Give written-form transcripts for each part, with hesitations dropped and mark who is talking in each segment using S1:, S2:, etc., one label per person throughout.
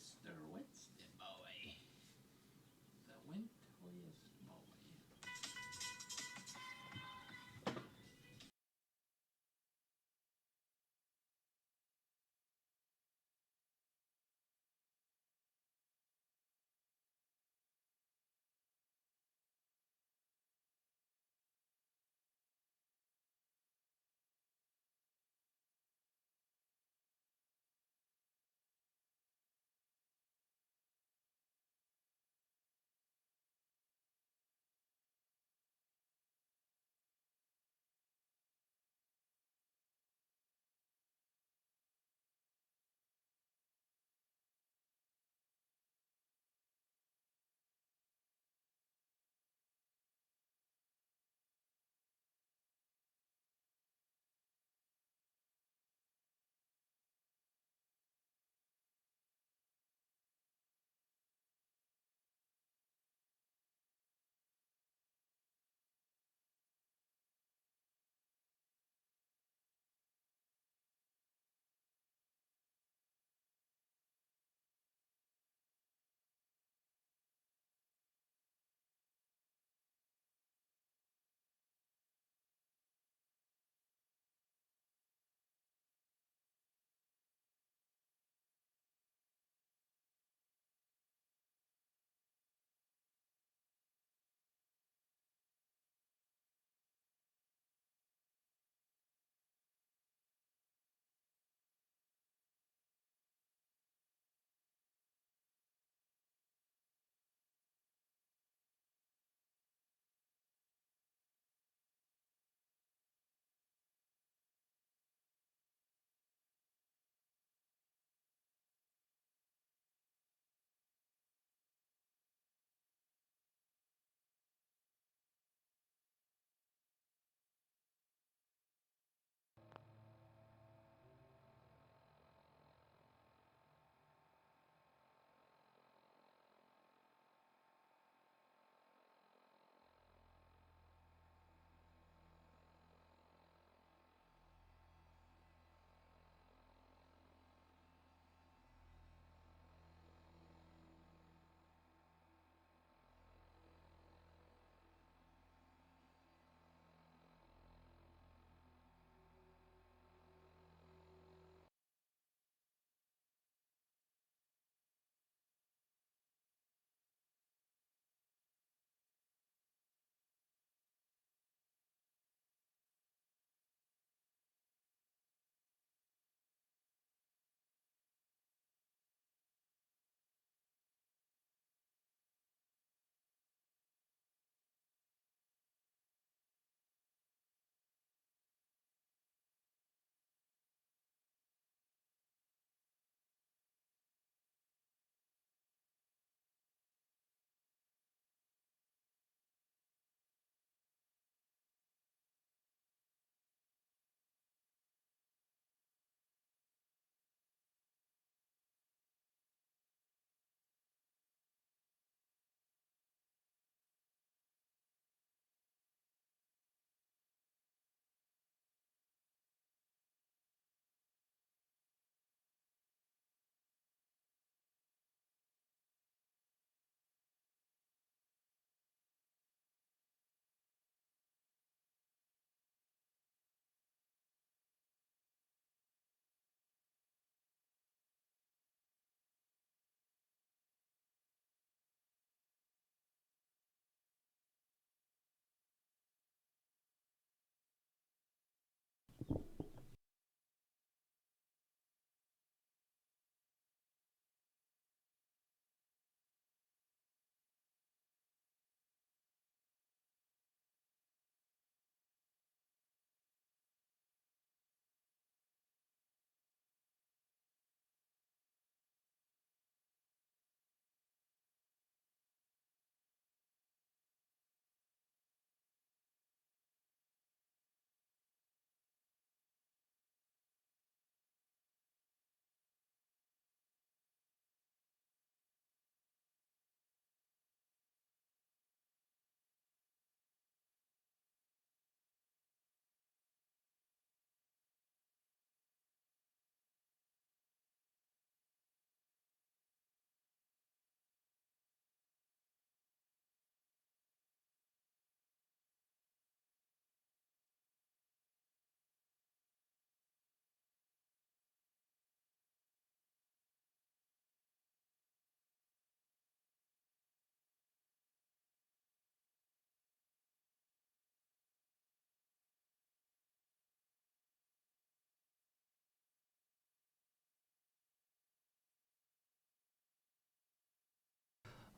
S1: Mr. Wednesday Boy. The wintliest boy.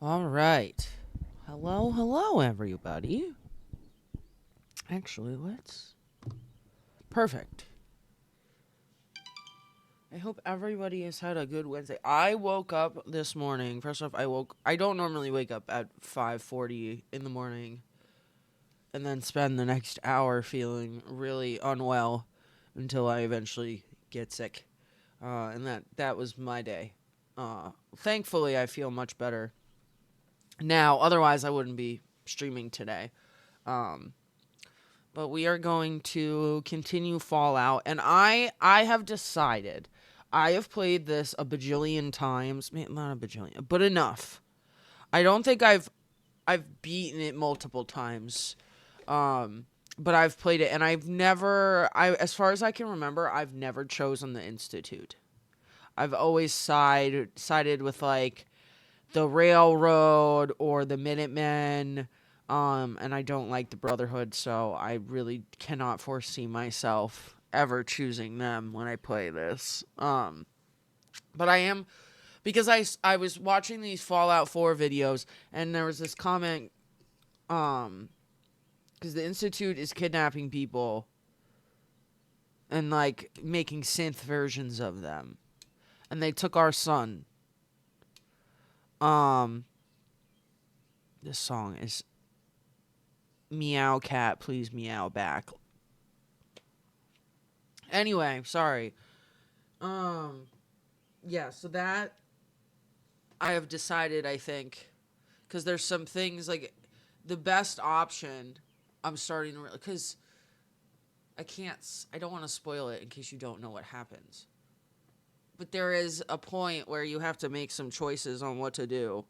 S2: All right. Hello, hello, everybody. Actually, let's... Perfect. I hope everybody has had a good Wednesday. I woke up this morning. First off, I don't normally wake up at 5:40 in the morning and then spend the next hour feeling really unwell until I eventually get sick. And that was my day. Thankfully, I feel much better now. Otherwise, I wouldn't be streaming today. But we are going to continue Fallout, and I have decided. I have played this a bajillion times. Not a bajillion, but enough. I don't think I've beaten it multiple times. But I've played it, and as far as I can remember, I've never chosen the Institute. I've always sided with like the Railroad or the Minutemen. And I don't like the Brotherhood, so I really cannot foresee myself ever choosing them when I play this. But I am, because I was watching these Fallout 4 videos, and there was this comment, because the Institute is kidnapping people and, like, making synth versions of them. And they took our son. This song is Meow Cat, Please Meow Back. Anyway, sorry. Yeah, so that I have decided, I think, because there's some things, like, the best option, I'm starting to, because I don't want to spoil it in case you don't know what happens. But there is a point where you have to make some choices on what to do.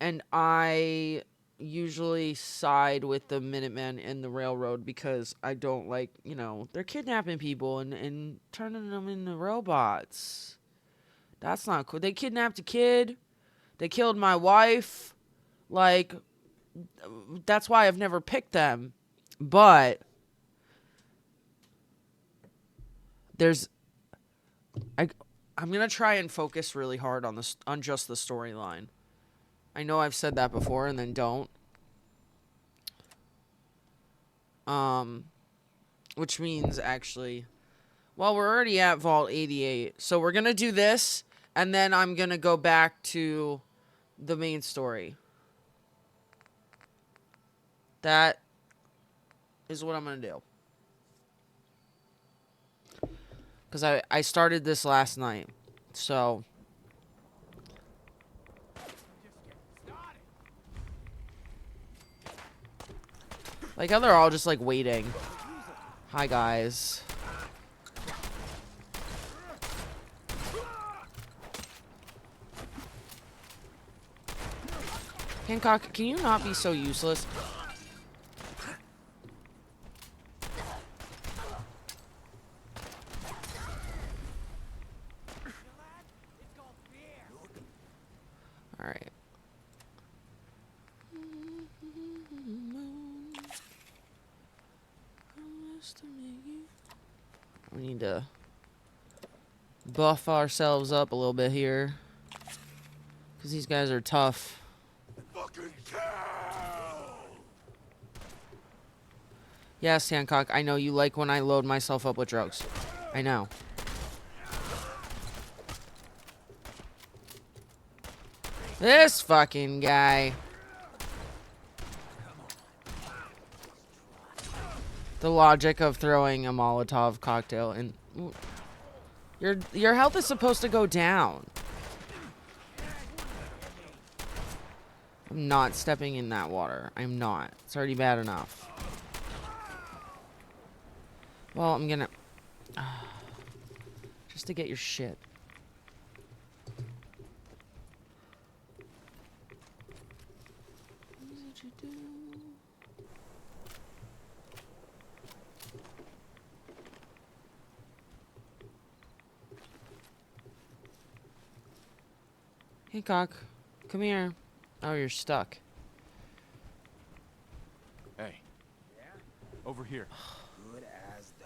S2: And I usually side with the Minutemen and the Railroad because I don't like, they're kidnapping people and turning them into robots. That's not cool. They kidnapped a kid. They killed my wife. Like, that's why I've never picked them. But I'm going to try and focus really hard on just the storyline. I know I've said that before and then don't. Which means, actually, well, we're already at Vault 88. So we're going to do this, and then I'm going to go back to the main story. That is what I'm going to do. Because I started this last night. So... like how they're all just, like, waiting. Hi, guys. Hancock, can you not be so useless? Alright. We need to buff ourselves up a little bit here. Because these guys are tough.
S3: Fucking cow!
S2: Yes, Hancock, I know you like when I load myself up with drugs. I know. This fucking guy. The logic of throwing a Molotov cocktail in... Your health is supposed to go down. I'm not stepping in that water. I'm not. It's already bad enough. Well, I'm gonna... just to get your shit. What did you do? Hancock, come here. Oh, you're stuck.
S3: Hey. Yeah? Over here.
S4: Good as the...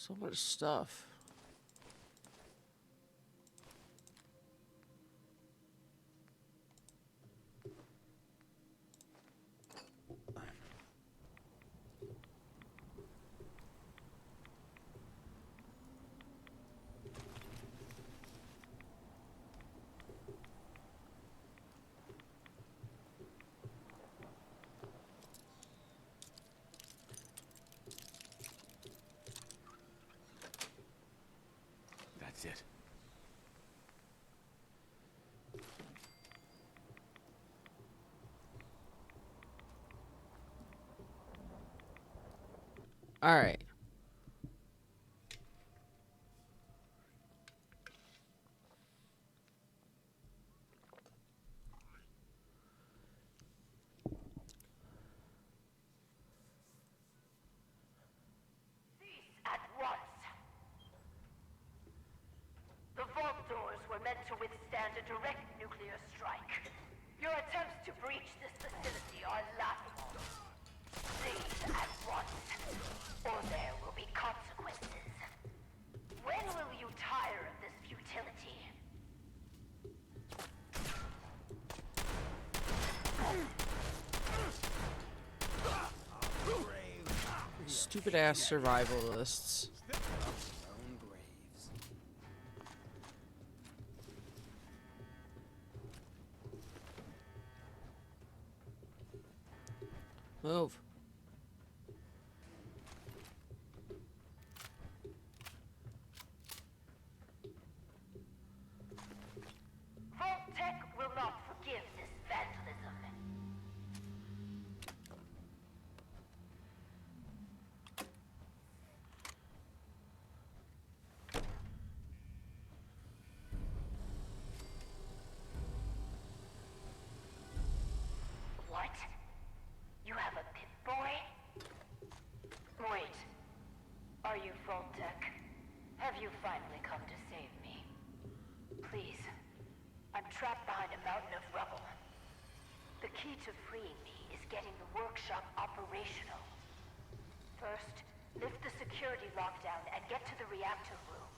S2: So much stuff.
S3: That's it.
S2: All right.
S5: At once. The vault doors were meant to withstand a direct nuclear strike. Your attempts to breach this facility are laughable. Cease at once, or there will be consequences. When will you tire of this futility?
S2: Stupid ass survivalists.
S4: Own graves.
S2: Move.
S5: Vault-Tec will not forgive this vandalism. What? You have a Pip-Boy? Wait. Are you Vault-Tec? Have you finally come to save me? Please. I'm trapped behind a mountain of rubble. The key to freeing me is getting the workshop operational. First, lift the security lockdown and get to the reactor room.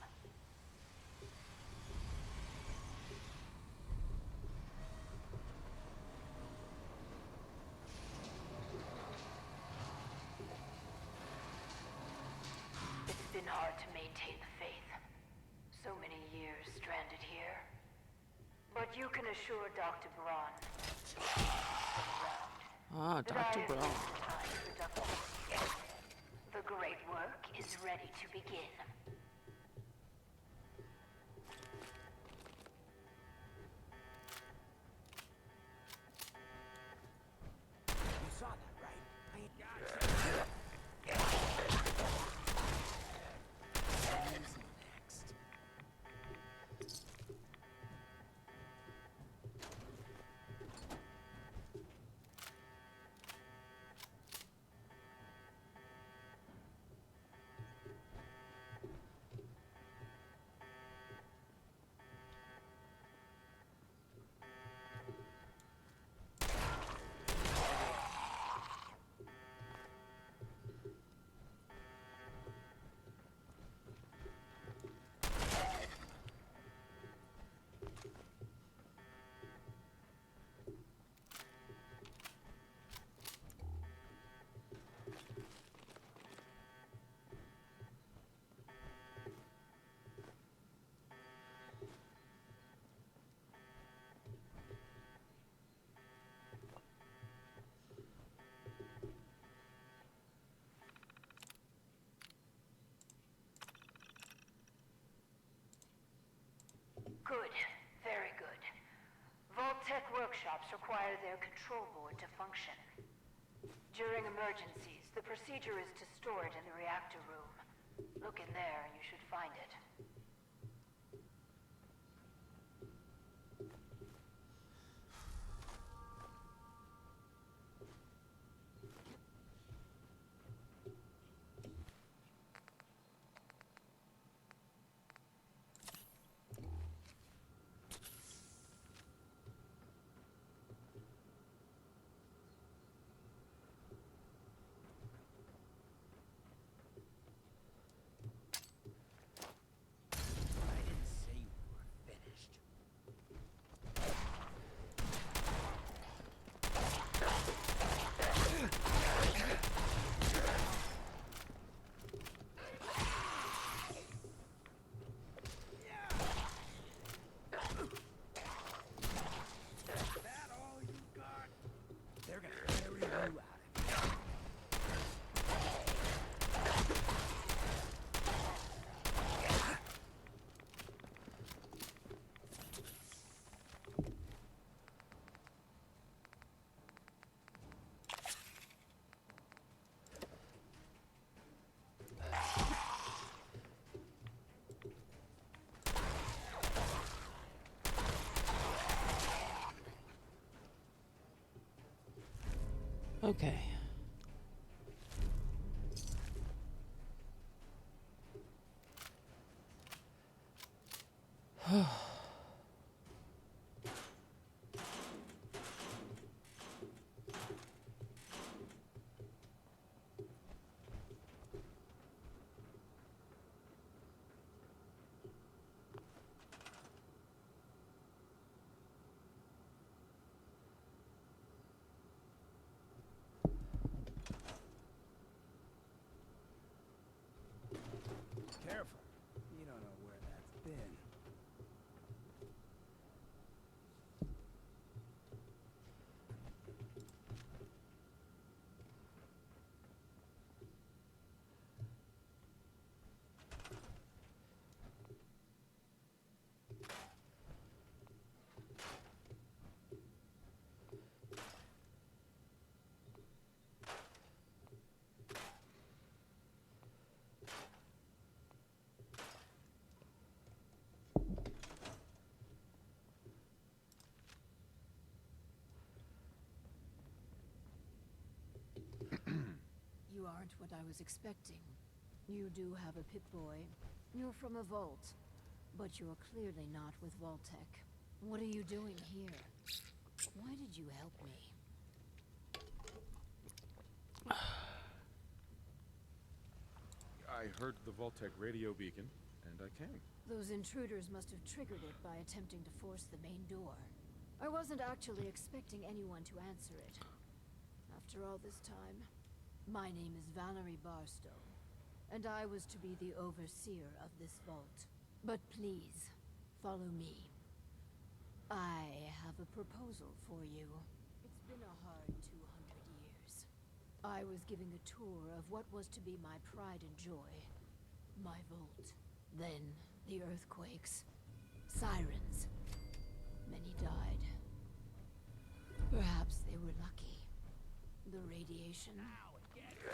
S5: It's been hard to maintain the faith. So many years stranded here. But you can assure Dr. Braun
S2: Ah,
S5: that I
S2: Dr.
S5: have
S2: Brown.
S5: taken time to conduct this. The great work is ready to begin.
S4: You saw that, right? I ain't got it. Who's next?
S5: Good. Very good. Vault-Tec workshops require their control board to function. During emergencies, the procedure is to store it in the reactor room. Look in there and you should find it.
S2: Okay.
S4: Careful. You don't know where that's been.
S6: You aren't what I was expecting. You do have a Pip-Boy. You're from a vault. But you're clearly not with Vault-Tec. What are you doing here? Why did you help me?
S3: I heard the Vault-Tec radio beacon, and I came.
S6: Those intruders must have triggered it by attempting to force the main door. I wasn't actually expecting anyone to answer it. After all this time, my name is Valerie Barstow, and I was to be the overseer of this vault. But please, follow me. I have a proposal for you. It's been a hard 200 years. I was giving a tour of what was to be my pride and joy, my vault. Then, the earthquakes, sirens. Many died. Perhaps they were lucky. The radiation. I was spared.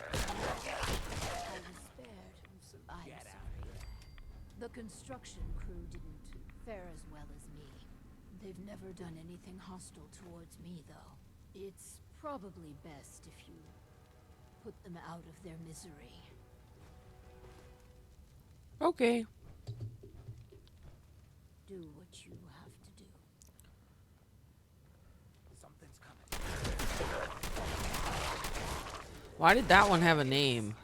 S6: I'm sorry. The construction crew didn't fare as well as me. They've never done anything hostile towards me, though. It's probably best if you put them out of their misery.
S2: Okay.
S6: Do what you have to do.
S4: Something's coming.
S2: Why did that one have a name?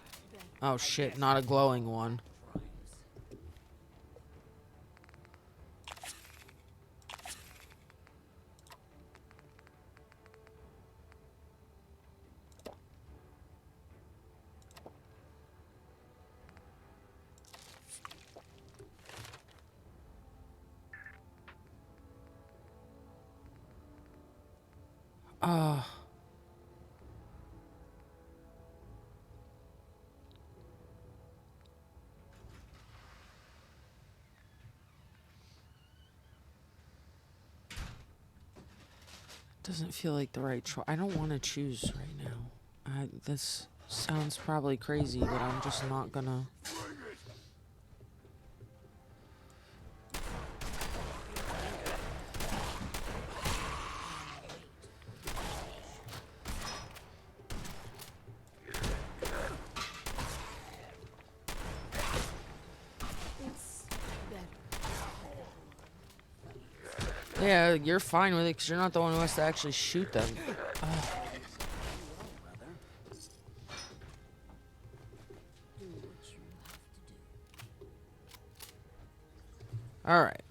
S2: Oh shit, not a glowing one. Doesn't feel like the right choice. I don't want to choose right now. This sounds probably crazy, but I'm just not gonna. Yeah, you're fine with it because you're not the one who has to actually shoot them. Alright.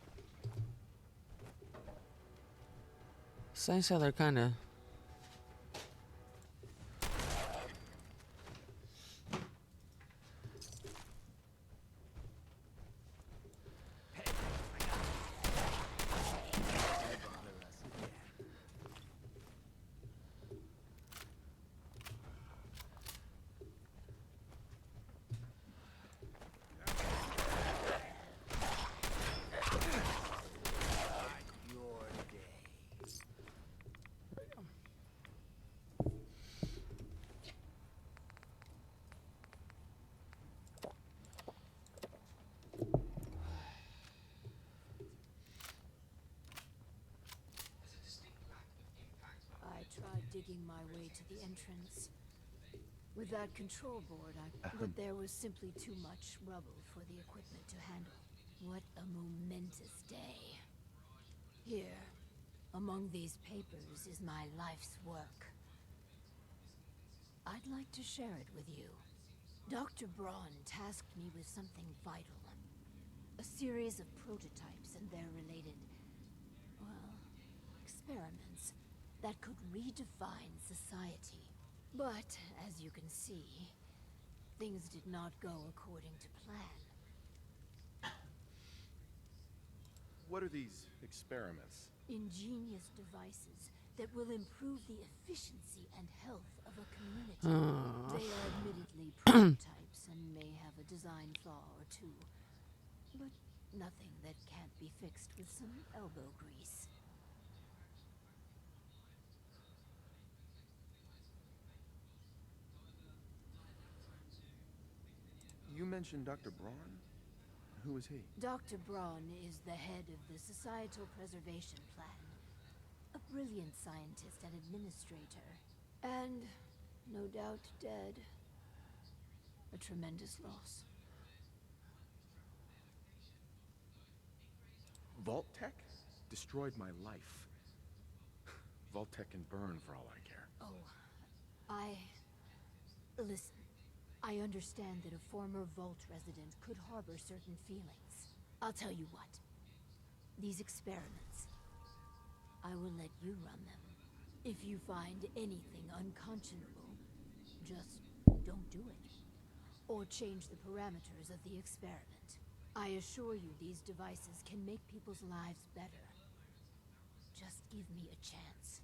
S2: It's nice how they're kind of...
S6: digging my way to the entrance. With that control board, but there was simply too much rubble for the equipment to handle. What a momentous day. Here, among these papers, is my life's work. I'd like to share it with you. Dr. Braun tasked me with something vital. A series of prototypes and their related, well, experiments that could redefine society. But, as you can see, things did not go according to plan.
S3: What are these experiments?
S6: Ingenious devices that will improve the efficiency and health of a community. They are admittedly prototypes and may have a design flaw or two, but nothing that can't be fixed with some elbow grease.
S3: You mentioned Dr. Braun? Who is he?
S6: Dr. Braun is the head of the Societal Preservation Plan. A brilliant scientist and administrator. And, no doubt, dead. A tremendous loss.
S3: Vault-Tec? Destroyed my life. Vault-Tec can burn for all I care.
S6: Listen. I understand that a former Vault resident could harbor certain feelings. I'll tell you what. These experiments, I will let you run them. If you find anything unconscionable, just don't do it. Or change the parameters of the experiment. I assure you these devices can make people's lives better. Just give me a chance.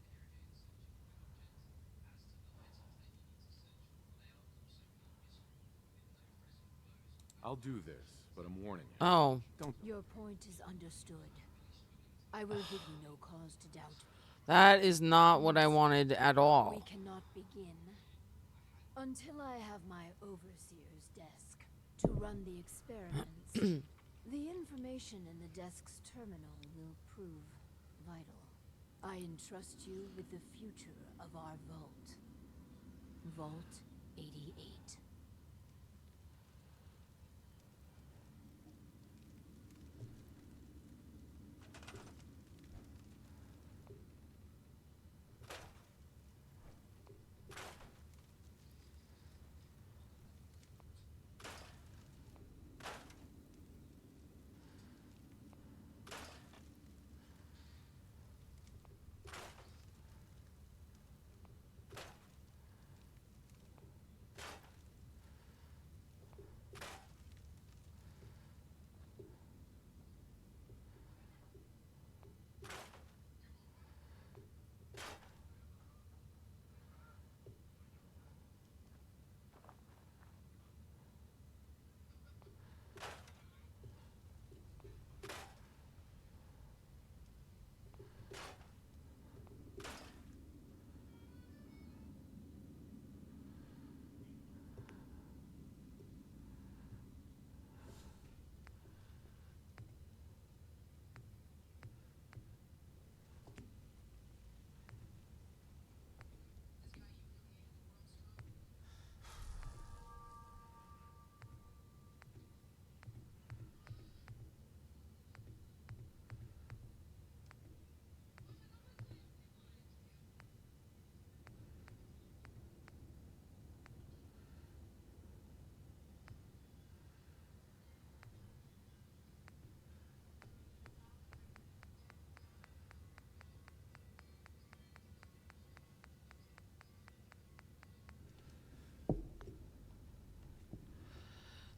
S3: I'll do this, but I'm warning you.
S2: Oh,
S3: Don't.
S6: Your point is understood. I will give you no cause to doubt me.
S2: that is not what I wanted at all.
S6: We cannot begin until I have my overseer's desk to run the experiments. The information in the desk's terminal will prove vital. I entrust you with the future of our vault. Vault 88.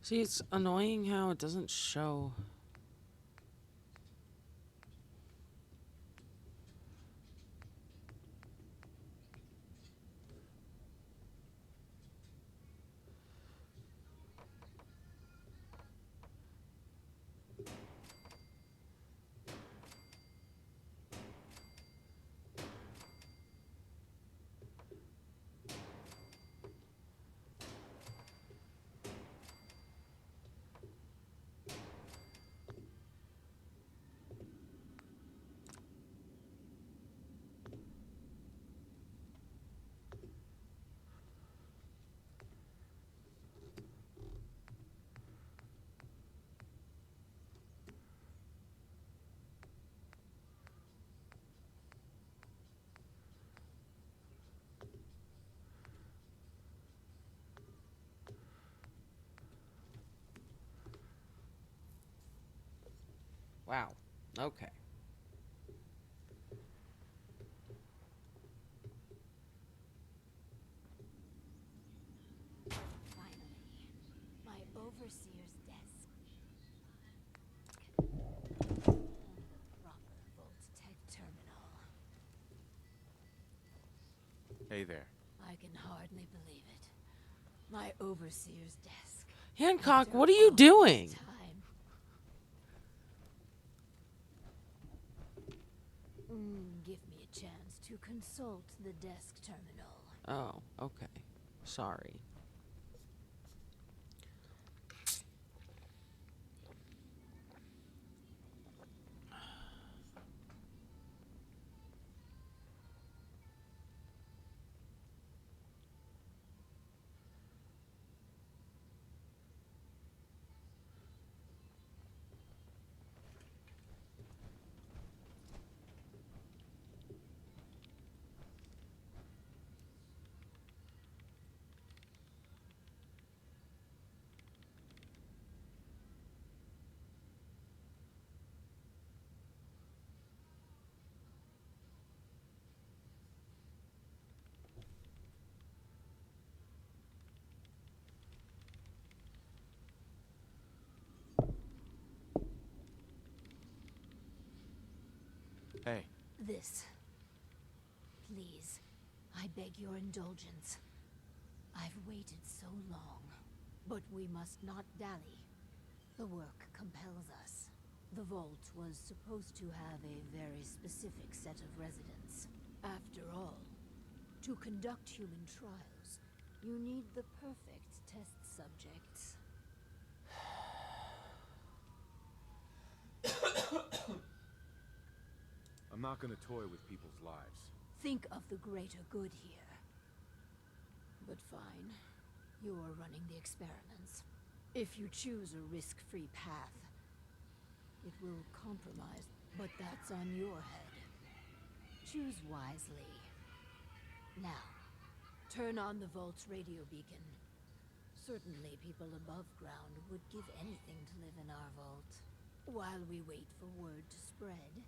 S2: See, it's annoying how it doesn't show. Wow. Okay.
S6: Finally, my overseer's desk. And the proper Vault-Tec terminal.
S3: Hey there.
S6: I can hardly believe it. My overseer's desk.
S2: Hancock,
S6: After
S2: what are you
S6: all this
S2: doing?
S6: time. Give me a chance to consult the desk terminal.
S2: Oh, okay. Sorry.
S3: Hey.
S6: This. Please, I beg your indulgence. I've waited so long, but we must not dally. The work compels us. The vault was supposed to have a very specific set of residents. After all, to conduct human trials, you need the perfect test subjects.
S3: I'm not gonna toy with people's lives.
S6: Think of the greater good here. But fine, you're running the experiments. If you choose a risk-free path, it will compromise, but that's on your head. Choose wisely. Now, turn on the vault's radio beacon. Certainly people above ground would give anything to live in our vault. While we wait for word to spread,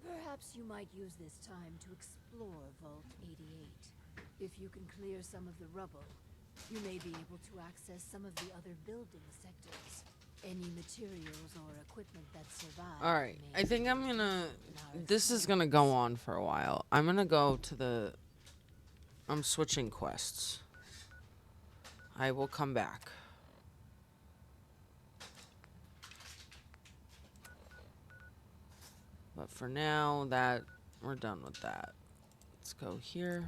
S6: perhaps you might use this time to explore Vault 88. If you can clear some of the rubble, you may be able to access some of the other building sectors. Any materials or equipment that survive.
S2: Alright, I think I'm gonna...
S6: in our
S2: This is gonna go on for a while. I'm gonna go to the... I'm switching quests. I will come back. But for now, that... We're done with that. Let's go here.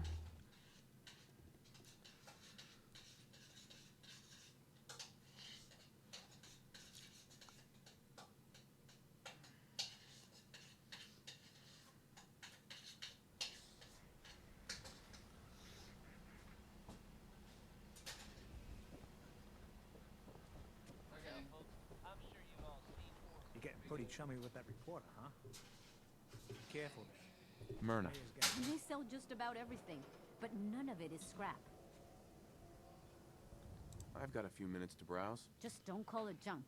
S4: You're getting pretty chummy with that reporter, huh? Be careful there.
S3: Myrna.
S4: Players got-
S7: They sell just about everything, but none of it is scrap.
S3: I've got a few minutes to browse.
S7: Just don't call it junk.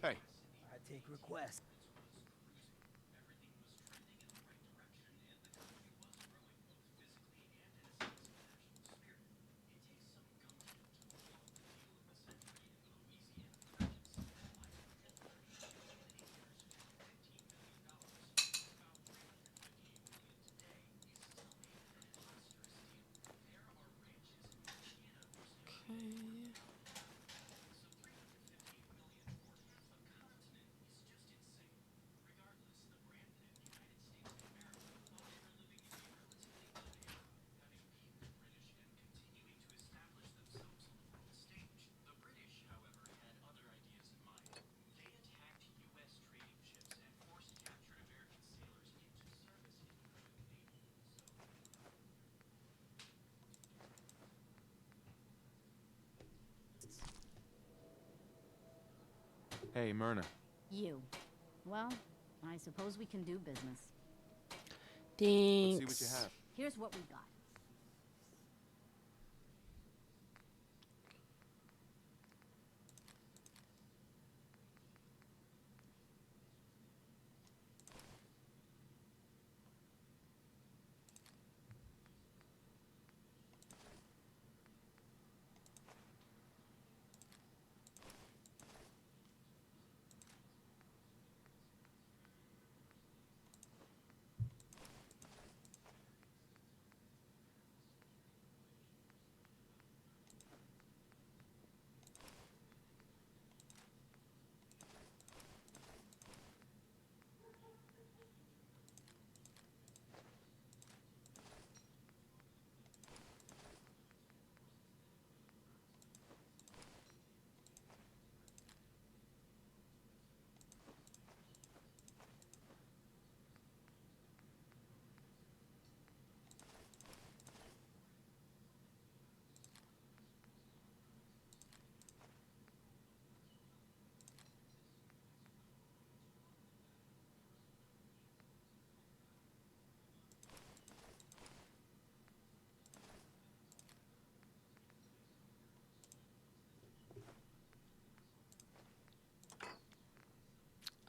S3: Hey,
S4: I take requests.
S3: hey, Myrna.
S7: You. Well, I suppose we can do business.
S3: Let's see what you
S2: Thanks.
S3: have.
S7: Here's what we got.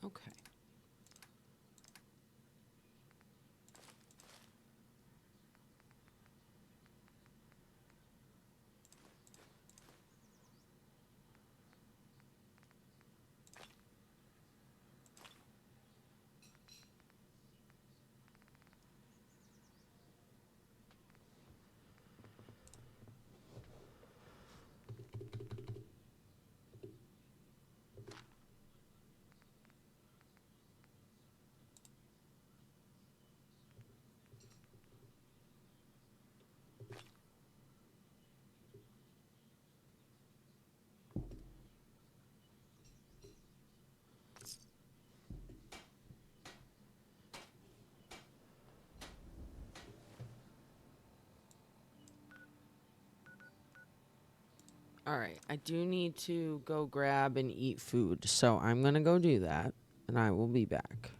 S2: Okay. All right. I do need to go grab and eat food, so I'm going to go do that, and I will be back.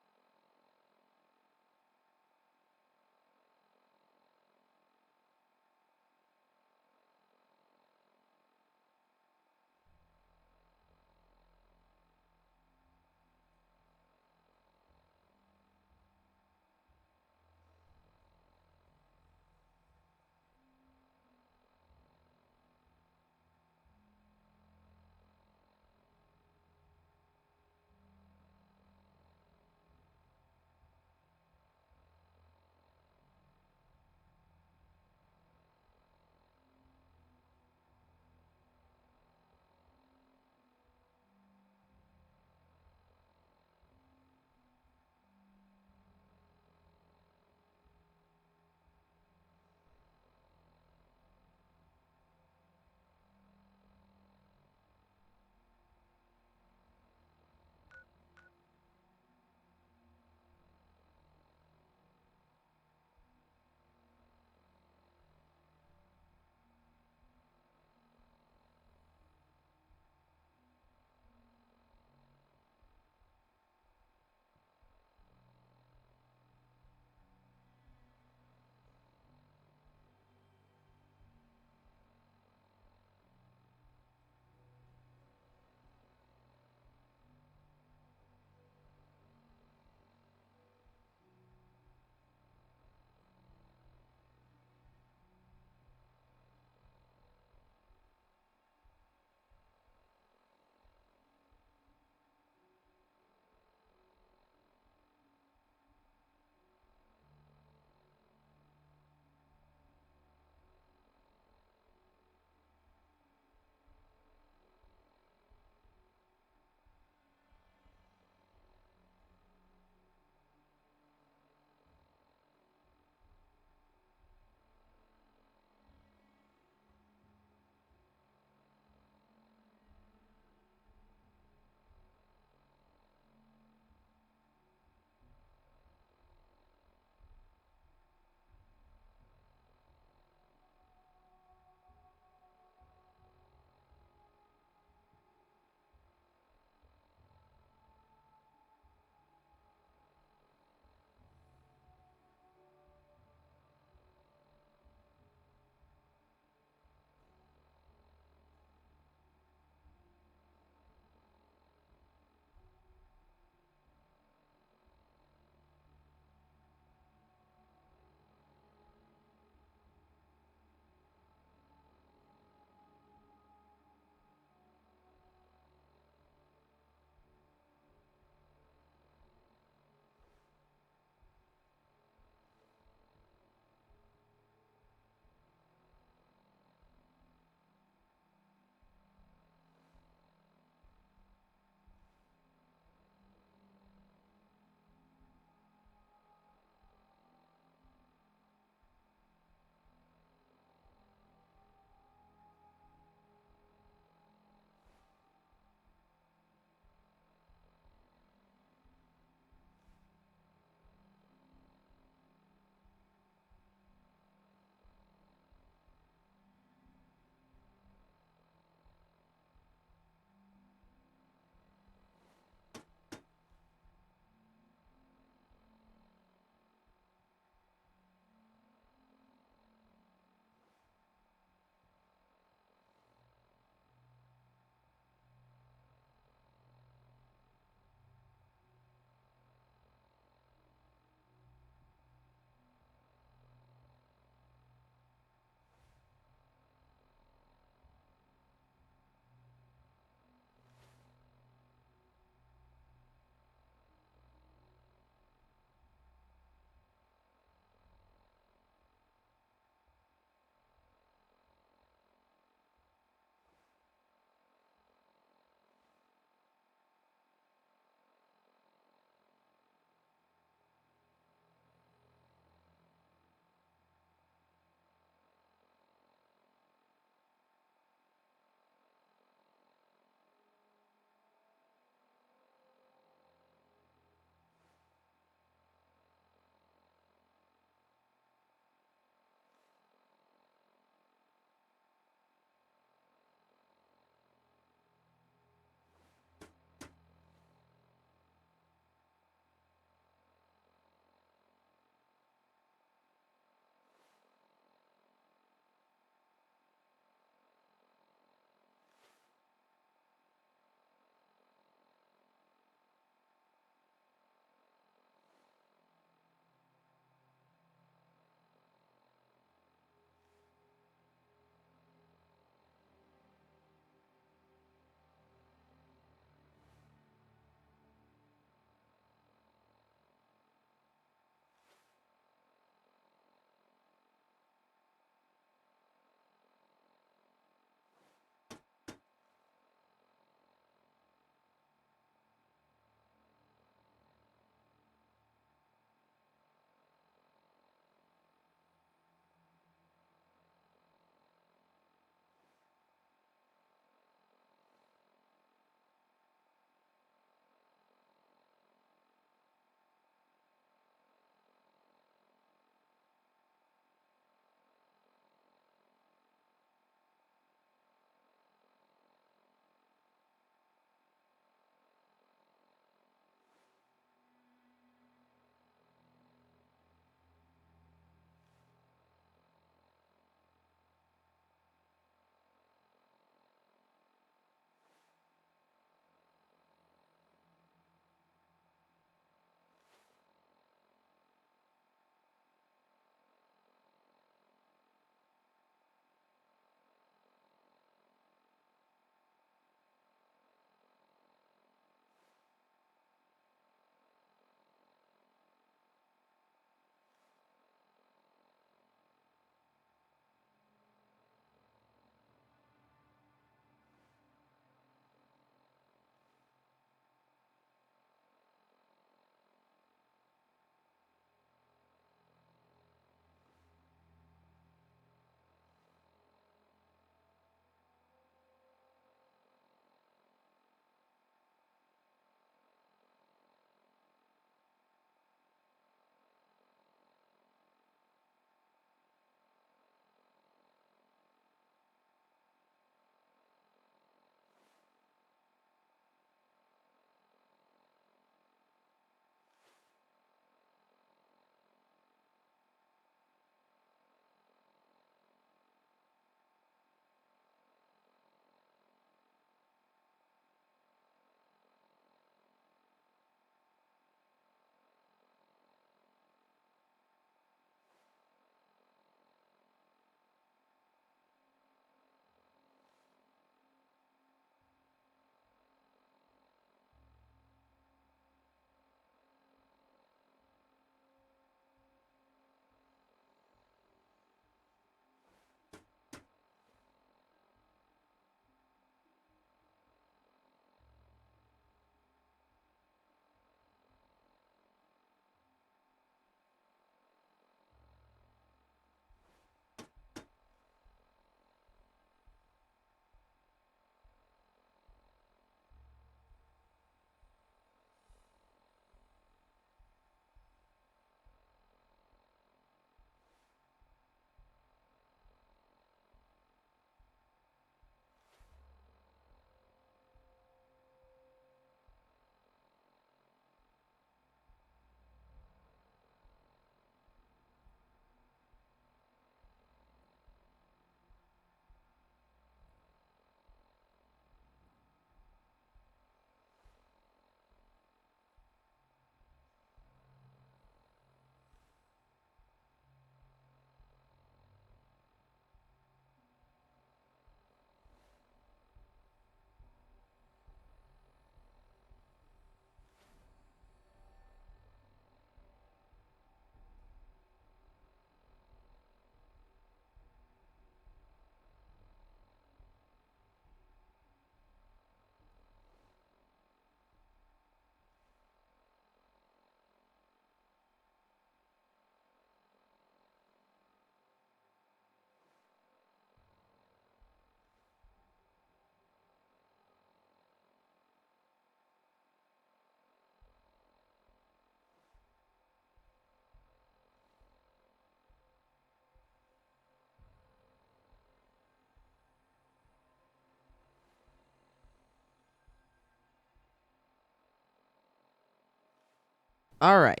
S2: All right.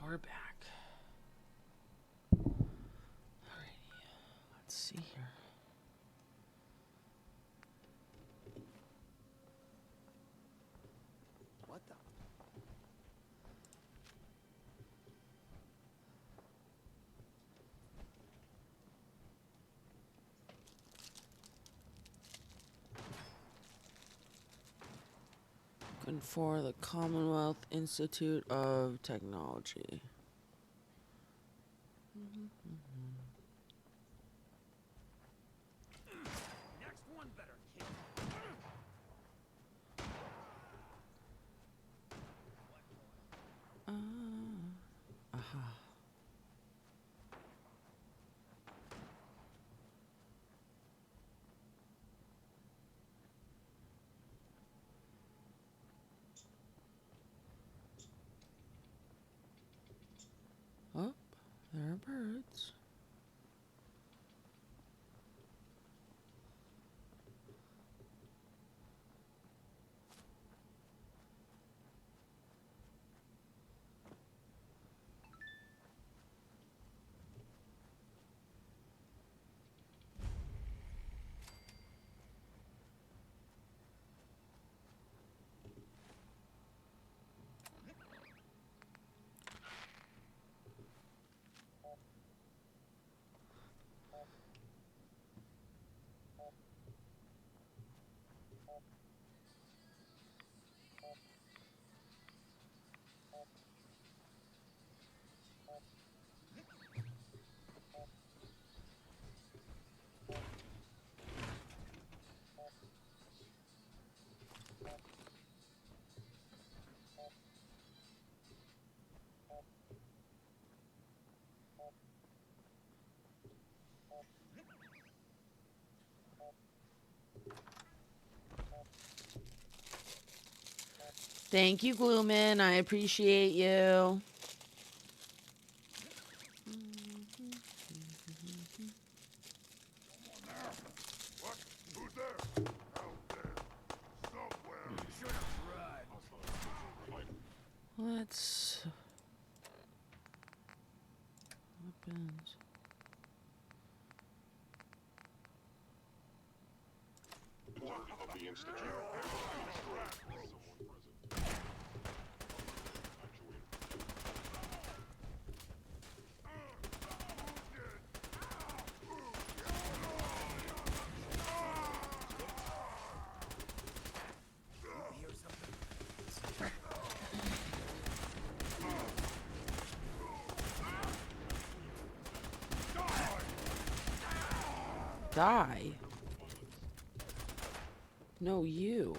S2: We're back. Alrighty. Let's see here.
S4: What the?
S2: Looking for the Commonwealth Institute of Technology.
S4: Next one better, kid.
S2: Aha. Oh, there are birds. Thank you, Gloomin. I appreciate you. Let's weapons.
S3: Of the Institute.
S2: Die. No, you.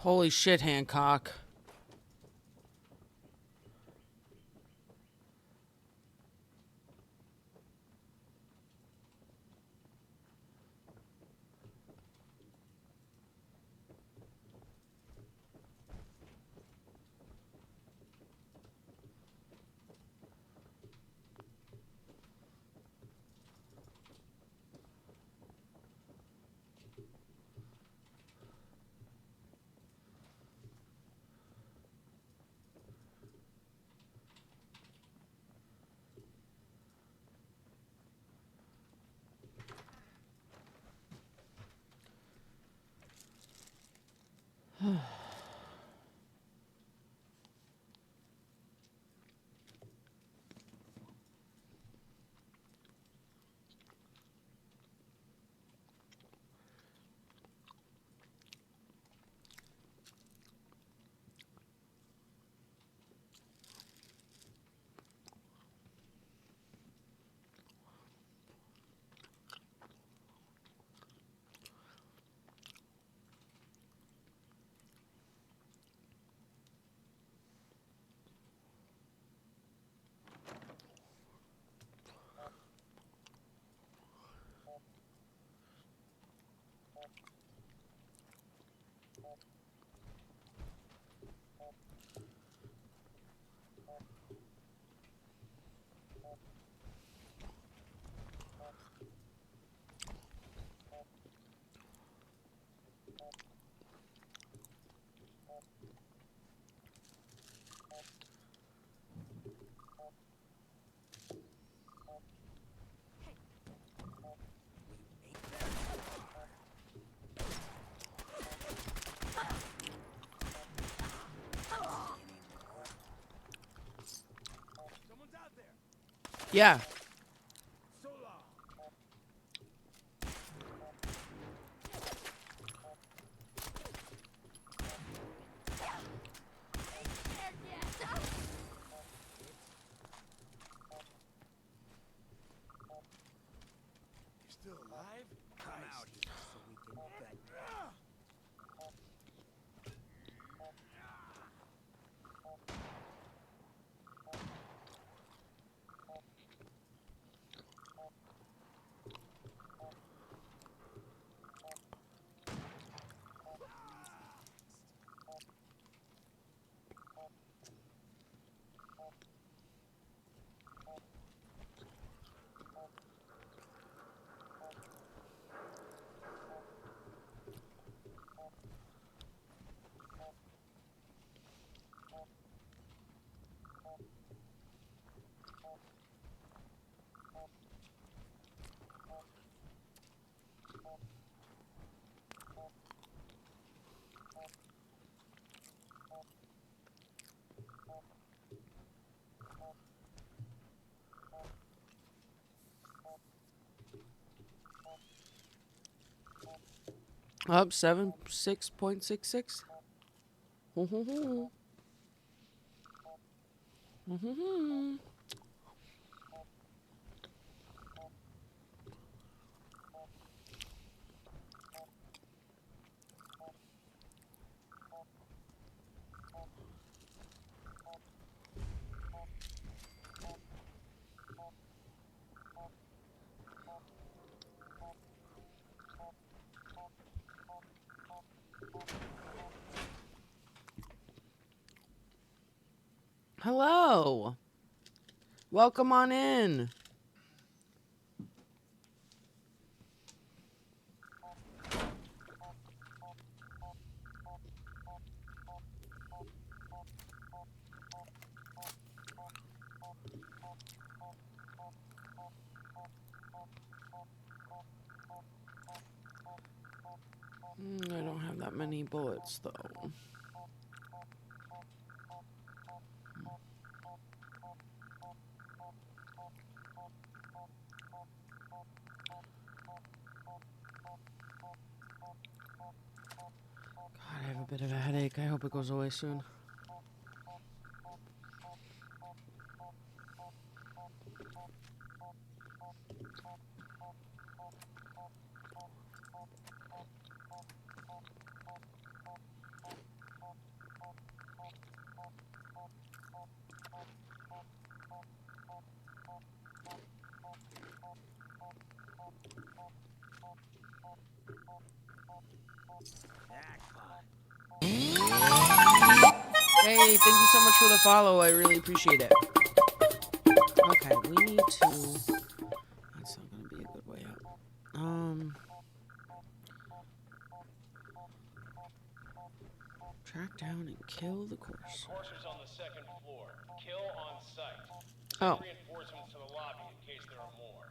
S2: Holy shit, Hancock. Yeah.
S4: So long.
S3: You still alive?
S4: Come out here so we can bet.
S2: Up 6.66. Hello. Welcome on in. I don't have that many bullets, though. God, I have a bit of a headache. I hope it goes away soon. Hey, thank you so much for the follow. I really appreciate it. Okay, we need to... That's not going to be a good way out. Track down and kill the course.
S8: Coursers on the second floor. Kill on sight.
S2: Oh.
S8: Send reinforcements to the lobby in case there are more.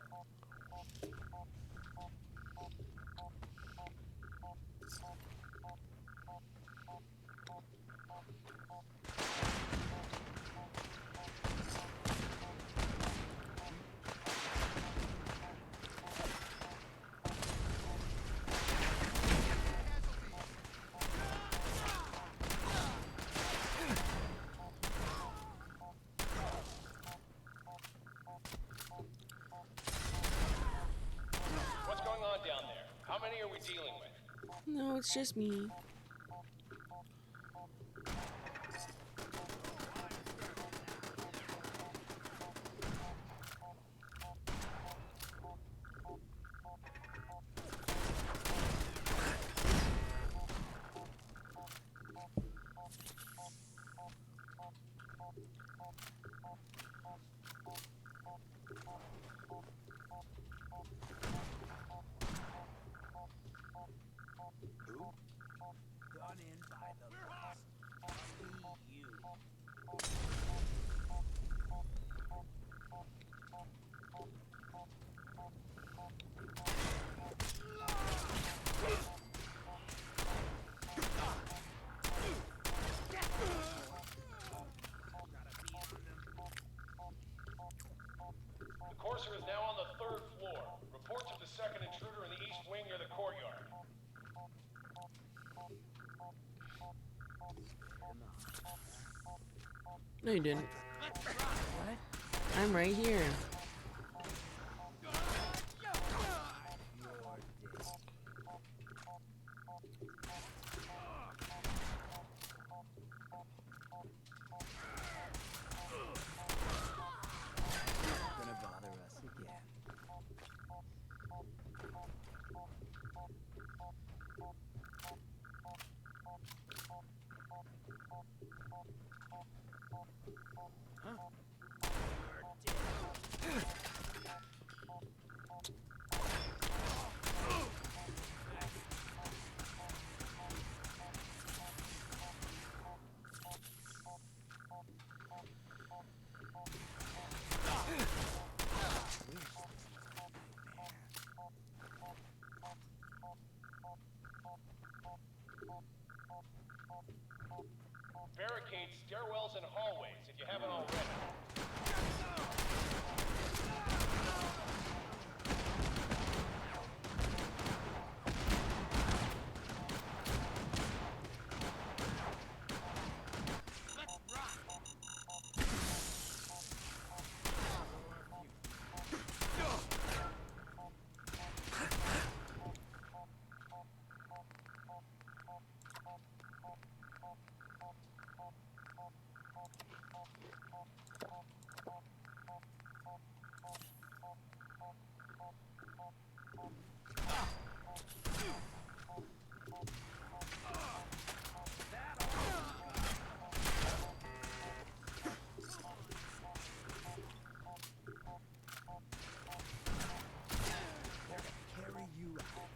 S8: What's going on down there? How many are we dealing with?
S2: No, it's just me.
S8: the second intruder in the east wing near the courtyard.
S2: No, you didn't. I'm right here.
S4: Gonna bother us again.
S8: Barricade stairwells and hallways if you haven't already.
S4: Carry you out.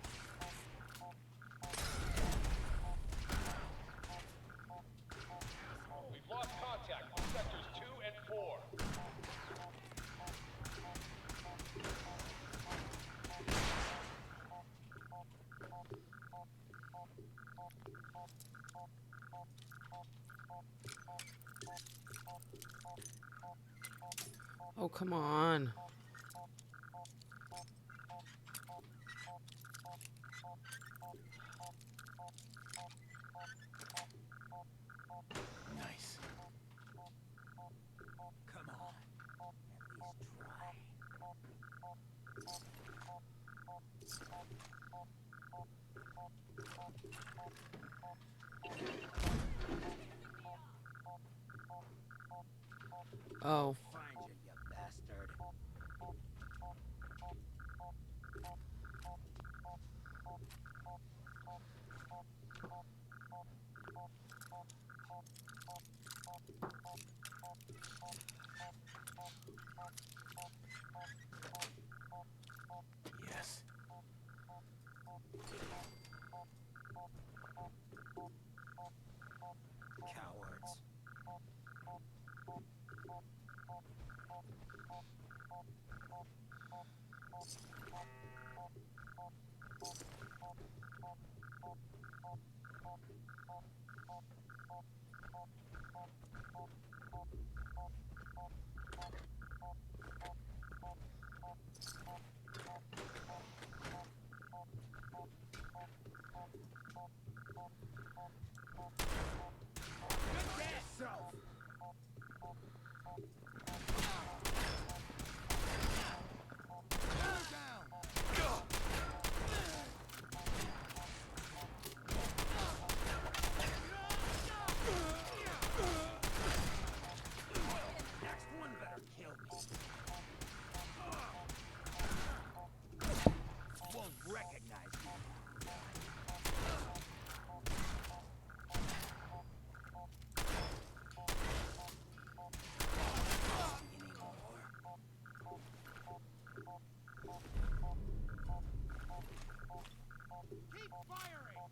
S8: We've lost contact with sectors 2 and 4.
S2: Oh, come on.
S4: Nice. Come on. At least try.
S2: Oh.
S4: Find you, you bastard. Yes. Cowards. Yourself. Next one better kill me. Won't recognize me. Keep firing!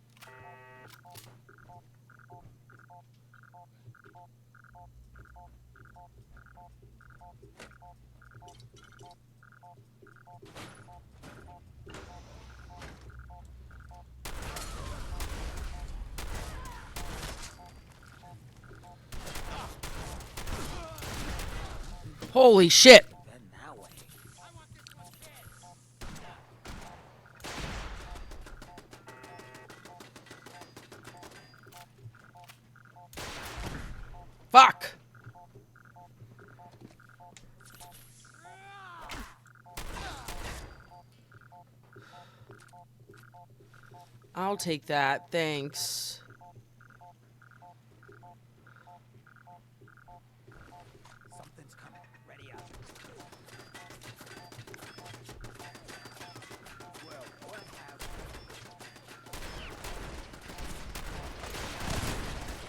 S2: Holy shit.
S4: Then that way. I want this one dead.
S2: I'll take that. Thanks.
S4: Something's coming. Ready up. Well, what have...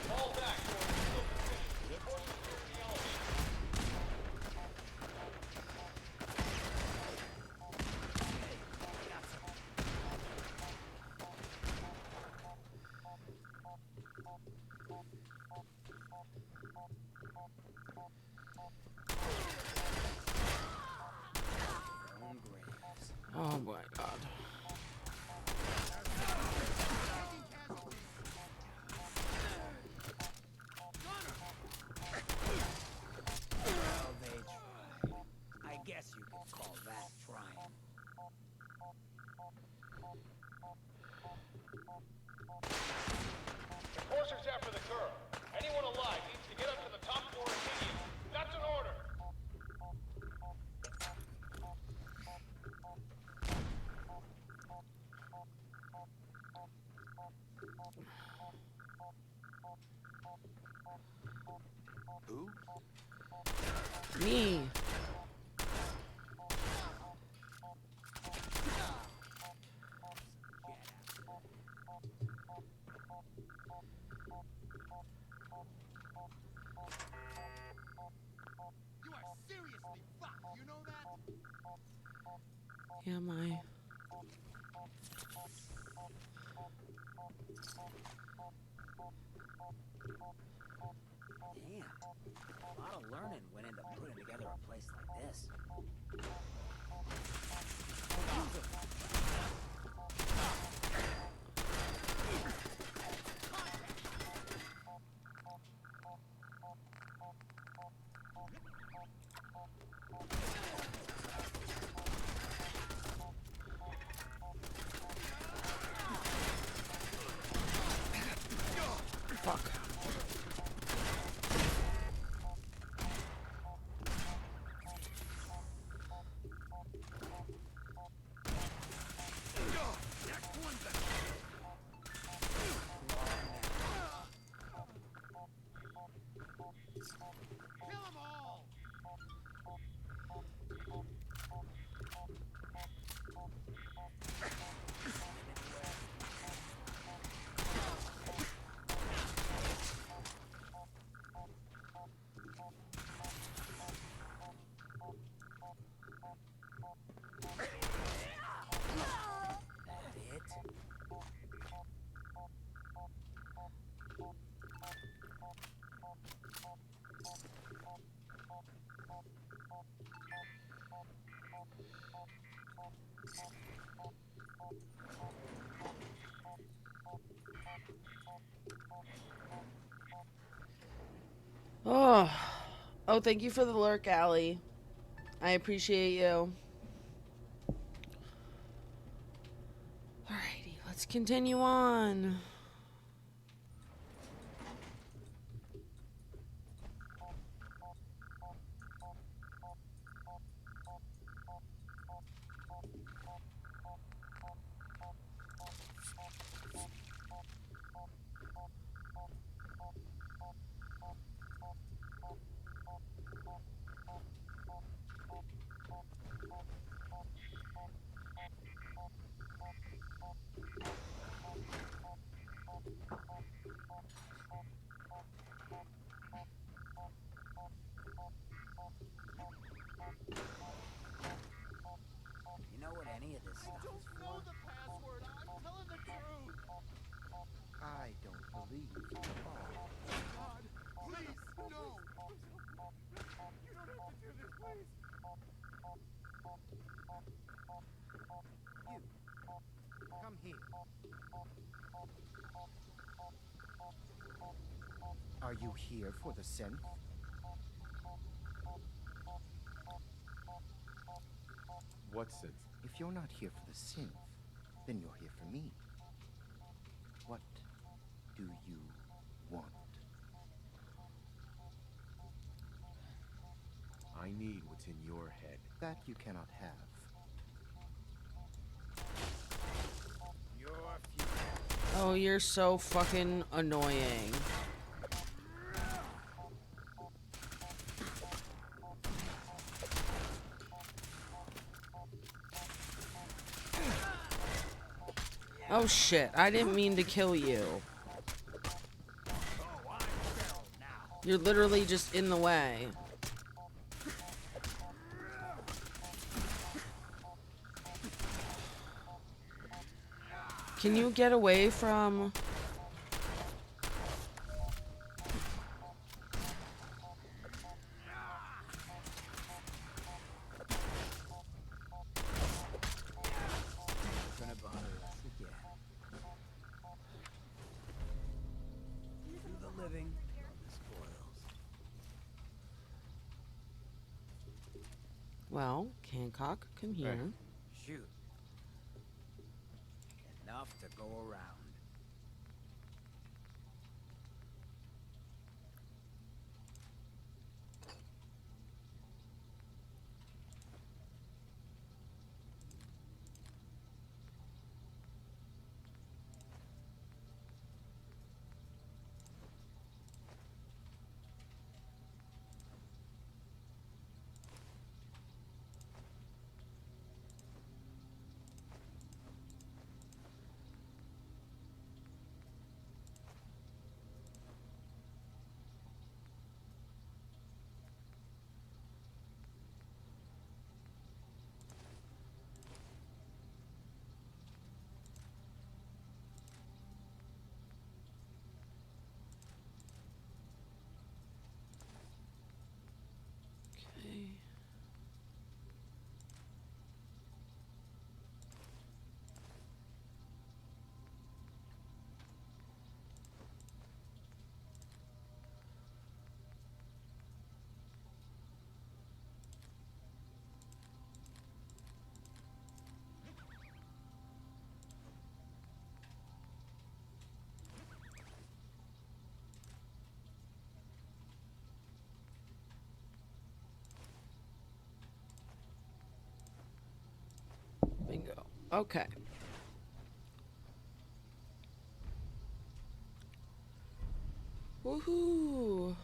S8: Fall back towards the kill position. The forces are in the elevator.
S4: Own graves.
S2: Oh my god.
S4: Well, they tried. I guess you could call that trying.
S8: Enforcers after the girl. Anyone alive needs to get up to the top floor immediately. That's an order.
S3: Who?
S2: Me.
S3: You are seriously fucked, you know that?
S2: Am I?
S4: Damn. A lot of learning went into putting together a place like this.
S2: Fuck.
S3: Kill them all!
S4: That it?
S2: Oh. Oh, thank you for the lurk, Allie. I appreciate you. Alrighty, let's continue on.
S4: You know what any of this stuff is
S3: Don't know
S4: for?
S3: the password. I'm telling the truth.
S9: I don't believe you are.
S3: God, please, no. You don't have to do this, please.
S9: You. Come here. Are you here for the synth?
S3: What's it?
S9: If you're not here for the synth, then you're here for me. What do you want?
S3: I need what's in your head.
S9: That you cannot have.
S4: Your future.
S2: Oh, you're so fucking annoying. Oh shit, I didn't mean to kill you. You're literally just in the way. Can you get away from...
S4: Gonna bother us again. Do the living on the spoils.
S2: Well, Hancock, come here.
S4: Shoot. Enough to go around.
S2: Okay. Bingo. Okay. Woohoo!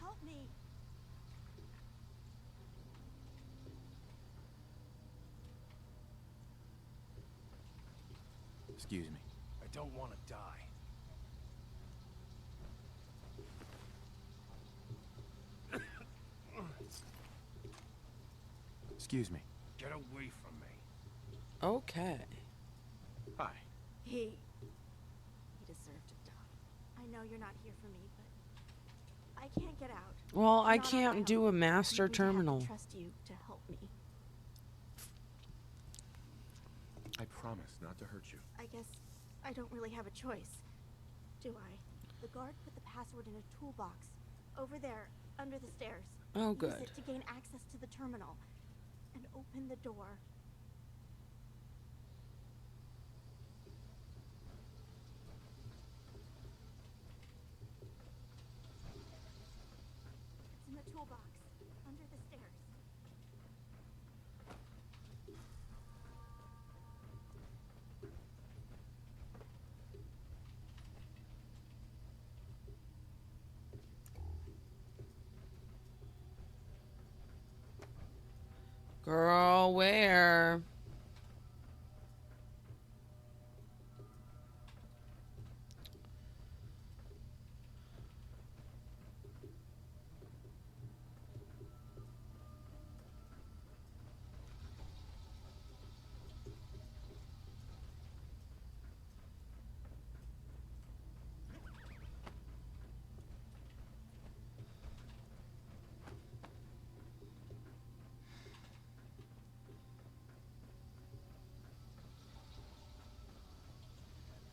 S5: Help me.
S3: Excuse me.
S8: I don't want to die.
S3: Excuse me.
S8: Get away from me.
S2: Okay.
S3: Hi.
S5: He deserved to die. I know you're not here for me, but I can't get out.
S2: Well, I
S5: Not on my
S2: can't do
S5: own.
S2: a master
S5: Maybe I have to
S2: terminal.
S5: trust you to help me.
S3: I promise not to hurt you.
S5: I guess I don't really have a choice, do I? The guard put the password in a toolbox over there under the stairs.
S2: Oh,
S5: Use
S2: good.
S5: it to gain access to the terminal and open the door. It's in the toolbox under the stairs.
S2: Girl, where?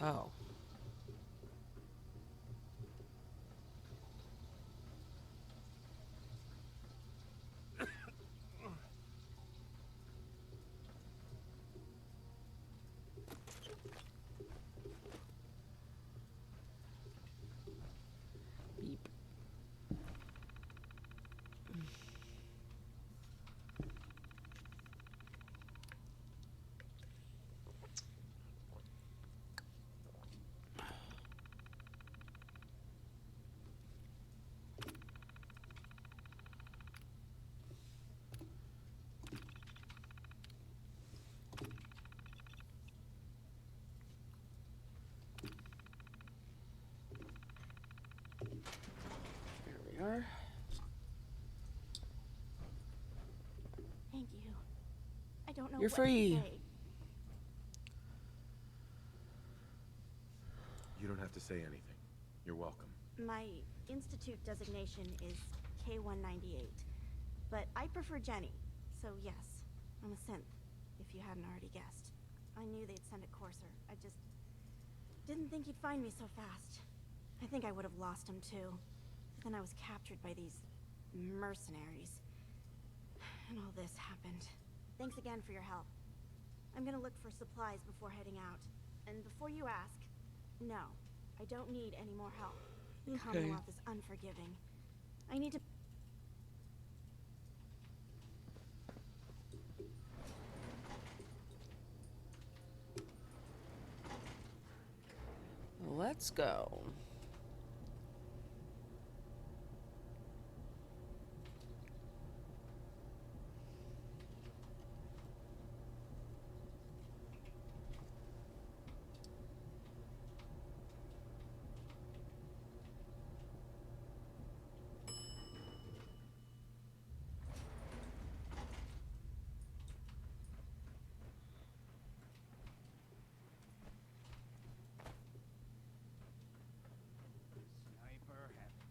S2: Oh. Beep.
S10: don't know
S2: You're
S10: what
S2: free.
S10: to say.
S3: You don't have to say anything. You're welcome.
S10: My institute designation is K-198, but I prefer Jenny, so yes, I'm a synth, if you hadn't already guessed. I knew they'd send a courser. I just didn't think he'd find me so fast. I think I would have lost him too. But then I was captured by these mercenaries. And all this happened. Thanks again for your help. I'm gonna look for supplies before heading out. And before you ask, no, I don't need any more help. The Commonwealth is unforgiving. I need to...
S2: Let's go.
S4: Sniper heaven.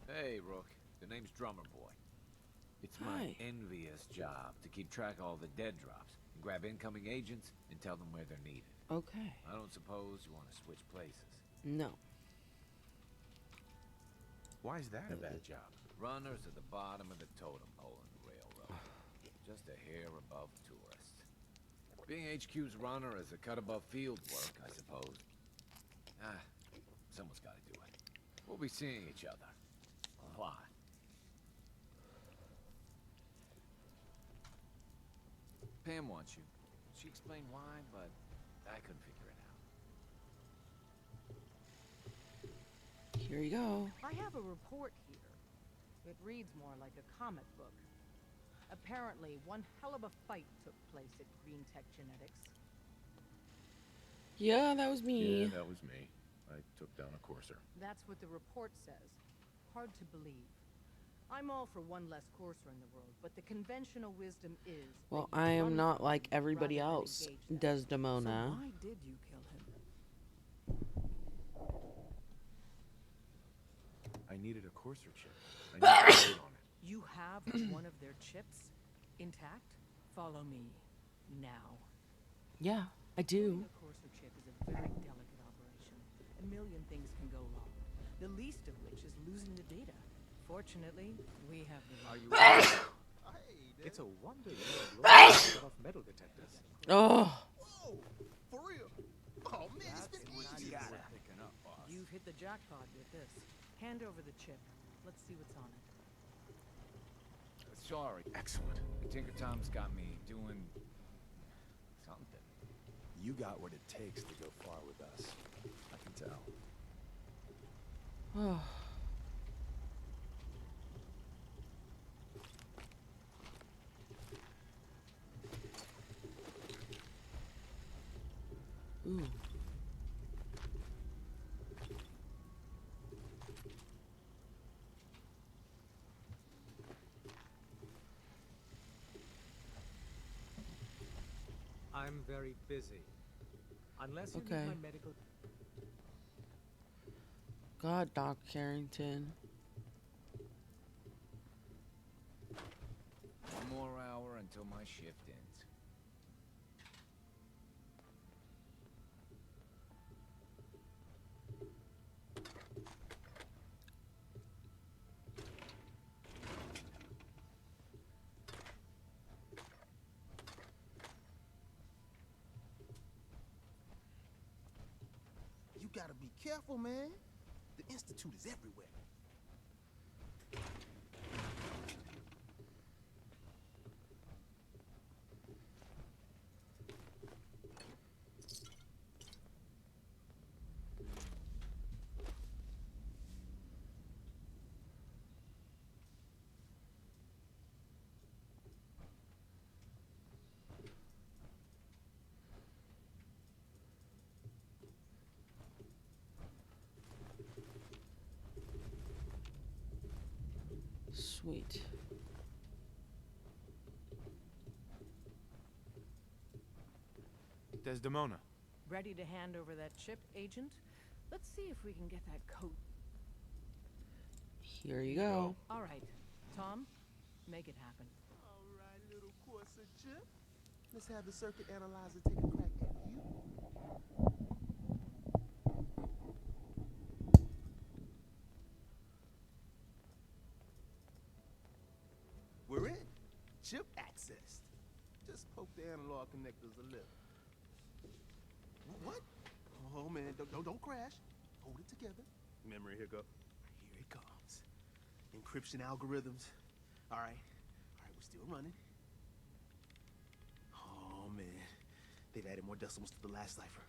S11: Hey, Rook. The name's Drummer Boy. It's my
S2: Hi.
S11: envious job to keep track of all the dead drops and grab incoming agents and tell them where they're needed.
S2: Okay.
S11: I don't suppose you want to switch places.
S2: No.
S3: Why is that a bad job?
S11: Runners at the bottom of the totem pole in the railroad. Just a hair above tourists. Being HQ's runner is a cut above field work, I suppose. Someone's got to do it. We'll be seeing each other. A lot. Pam wants you. She explained why, but I couldn't figure it out.
S2: Here you go.
S12: I have a report here. It reads more like a comic book. Apparently, one hell of a fight took place at Green Tech Genetics.
S2: Yeah, that was me.
S3: Yeah, that was me. I took down a courser.
S12: That's what the report says. Hard to believe. I'm all for one less courser in the world, but the conventional wisdom is...
S2: Well,
S12: that you
S2: I am
S12: run
S2: not
S12: from
S2: like
S12: them
S2: everybody
S12: rather than
S2: else,
S12: engage them.
S2: Desdemona.
S12: So why did you kill him?
S3: I needed a courser chip. I needed to vote on it.
S12: You have one of their chips? Intact? Follow me. Now.
S2: Yeah, I do.
S12: Pulling a courser chip is a very delicate operation. A million things can go wrong. The least of which is losing the data. Fortunately, we have the.
S3: Are you? It's a wonder you have set off metal detectors.
S2: Oh.
S9: Whoa! For real? Oh man, it's been ages.
S12: You've hit the jackpot with this. Hand over the chip. Let's see what's on it.
S11: Sorry.
S3: Excellent.
S11: Tinker Tom's got me doing something.
S13: You got what it takes to go far with us. I can tell.
S2: Oh. Ooh.
S3: I'm very busy. Unless you
S2: Okay.
S3: need my medical.
S2: God, Doc Carrington.
S11: One more hour until my shift ends.
S9: You gotta be careful, man. The Institute is everywhere.
S2: Sweet.
S3: Desdemona.
S12: Ready to hand over that chip, Agent? Let's see if we can get that coat.
S2: Here you go.
S12: All right, Tom, make it happen.
S9: All right, little Corsa chip. Let's have the circuit analyzer take a crack at you. We're in. Chip accessed. Just poke the analog connectors a little. What? Oh man, don't crash. Hold it together. Memory hiccup. Here it comes. Encryption algorithms. All right, we're still running. Oh man, they've added more decimals to the last cipher.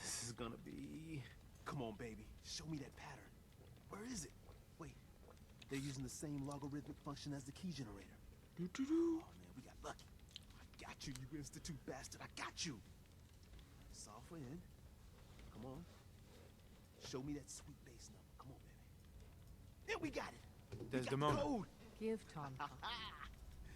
S9: This is gonna be. Come on, baby, show me that pattern. Where is it? Wait, they're using the same logarithmic function as the key generator. Oh man, we got lucky. I got you, you Institute bastard. I got you. Software in. Come on. Show me that sweet bass number. Come on, baby. Yeah, we got it.
S3: Desdemona.
S9: We got the code.
S12: Give Tom time.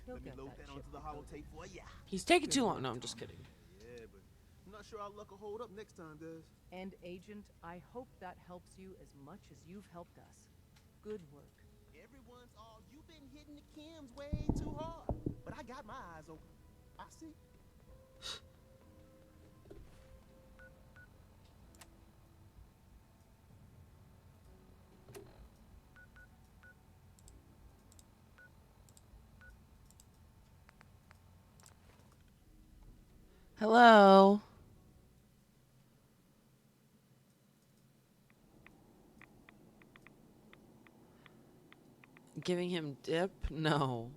S12: He'll
S9: Let me
S12: get
S9: load
S12: that
S9: that
S12: chip
S9: onto the holotape for ya.
S2: He's taking too long. No, I'm just kidding.
S9: Yeah, but I'm not sure our luck will hold up next time, Des.
S12: And Agent, I hope that helps you as much as you've helped us. Good work.
S9: Everyone's all, you've been hitting the chems way too hard. But I got my eyes open. I see.
S2: Hello. Giving him dip? No.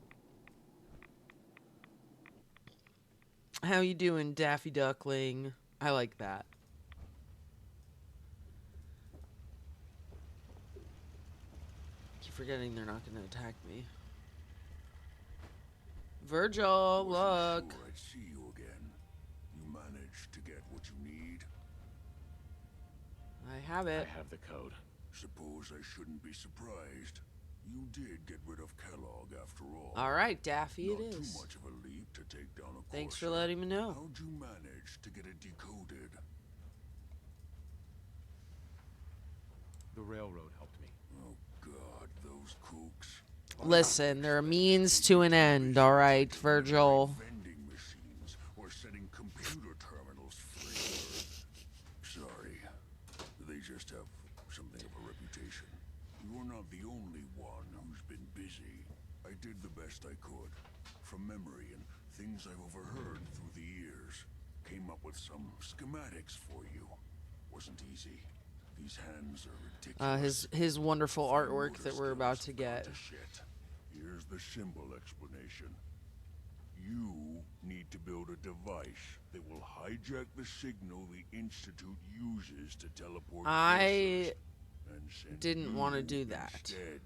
S2: How you doing, Daffy Duckling? I like that. Keep forgetting they're not going to attack me. Virgil, look.
S14: Sure I'd see you again. You managed to get what you need?
S2: I have it.
S14: I have the code. Suppose I shouldn't be surprised. You did get rid of Kellogg after all.
S2: All right, Daffy,
S14: Not
S2: it is.
S14: too much of a leap to take down a
S2: Thanks for
S14: Corsair.
S2: letting me know.
S14: How'd you manage to get it decoded?
S3: The railroad helped me.
S14: Oh God, those kooks.
S2: Listen, they're a means to an end, all right, Virgil.
S14: Vending machines or setting computer terminals free. Sorry, they just have something of a reputation. You're not the only one who's been busy. I did the best I could, from memory and things I've overheard through the years. Came up with some schematics for you. Wasn't easy. These hands are ridiculous.
S2: His wonderful artwork that we're about to get.
S14: Shit. Here's the simple explanation. You need to build a device that will hijack the signal the Institute uses to teleport.
S2: I
S14: and
S2: didn't want to do that.
S14: Instead,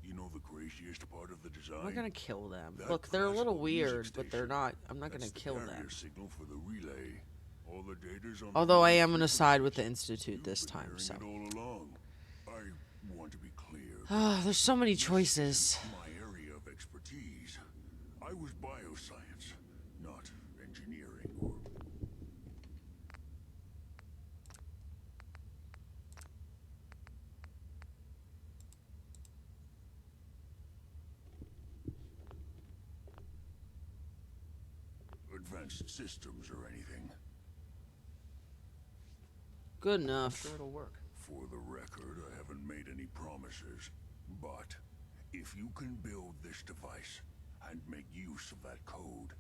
S14: you know the craziest part of the design?
S2: We're gonna kill them.
S14: That
S2: Look, they're a little
S14: classical music
S2: weird, but they're
S14: station.
S2: not. I'm not
S14: That's
S2: gonna
S14: the
S2: kill
S14: carrier
S2: them.
S14: signal for the relay. All the data's on
S2: Although
S14: the
S2: I am gonna side with the Institute this
S14: You've been
S2: time. So.
S14: hearing it all along. I want to be clear.
S2: Ah, there's so many choices.
S14: My area of expertise. I was bioscience, not engineering or... advanced systems or anything.
S2: Good enough.
S3: I'm sure it'll work.
S14: For the record, I haven't made any promises, but if you can build this device and make use of that code,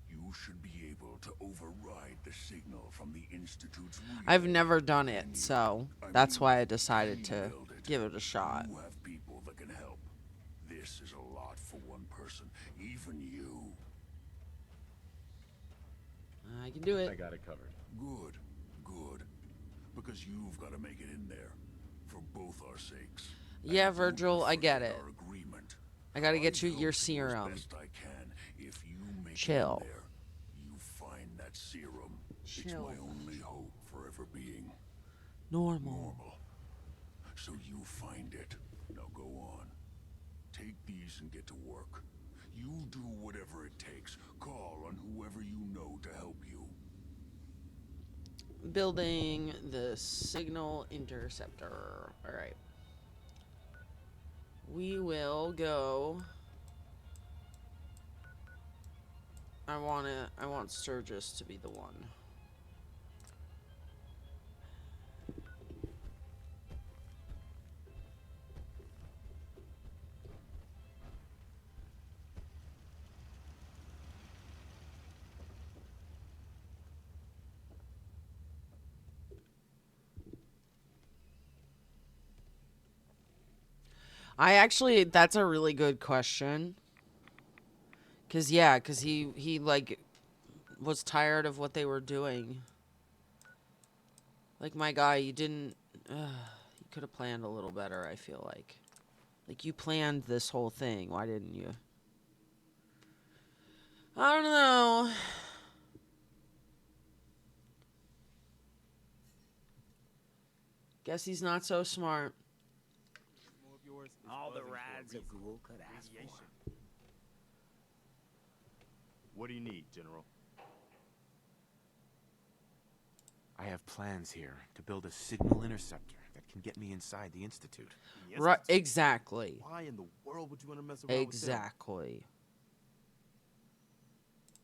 S14: you should be able to override the signal from the Institute's relay.
S2: I've never done it, so that's why I decided to give it a shot.
S14: You have people that can help. This is a lot for one person, even you.
S2: I can do it.
S3: I got it covered.
S14: Good, good. Because you've got to make it in there, for both our sakes.
S2: Yeah, Virgil, I get it.
S14: Our agreement.
S2: I gotta get you
S14: I'll
S2: your
S14: help as
S2: serum.
S14: best I can. If you make
S2: Chill.
S14: it in there, you find that serum. It's
S2: Chill.
S14: my only hope for ever being
S2: Normal.
S14: So you find it. Now go on. Take these and get to work. You do whatever it takes. Call on whoever you know to help you.
S2: Building the signal interceptor. All right. We will go. I want Sturgis to be the one. That's a really good question. Cause he like was tired of what they were doing. Like, my guy, you didn't, you could have planned a little better, I feel like. Like, you planned this whole thing, why didn't you? I don't know. Guess he's not so smart.
S4: All the rides a ghoul could ask for.
S3: What do you need, General? I have plans here to build a signal interceptor that can get me inside the Institute.
S2: Right, exactly.
S9: Why in the world would you want to mess around
S2: Exactly.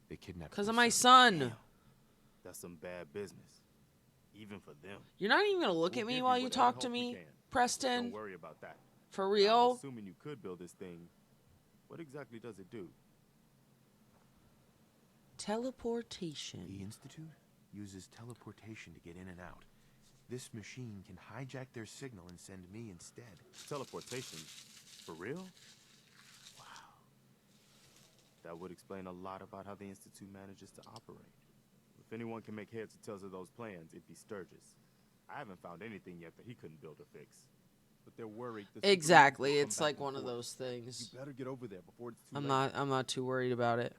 S3: They kidnapped
S2: Because of my son.
S9: with them? That's some bad business. Even for them.
S2: You're not even going to look
S9: We'll
S2: at me
S9: give
S2: while
S9: you
S2: you
S9: whatever
S2: talk to
S9: help we
S2: me,
S9: can.
S2: Preston?
S9: Don't worry about that.
S2: For real?
S9: Assuming you could build this thing, what exactly does it do?
S2: Teleportation.
S3: The Institute uses teleportation to get in and out. This machine can hijack their signal and send me instead.
S9: Teleportation? For real? Wow. That would explain a lot about how the Institute manages to operate. If anyone can make heads or tails of those plans, it'd be Sturgis. I haven't found anything yet that he couldn't build or fix. But they're worried.
S2: Exactly. It's like one of those things.
S9: You better get over there before it's too
S2: I'm
S9: late.
S2: not too worried about it.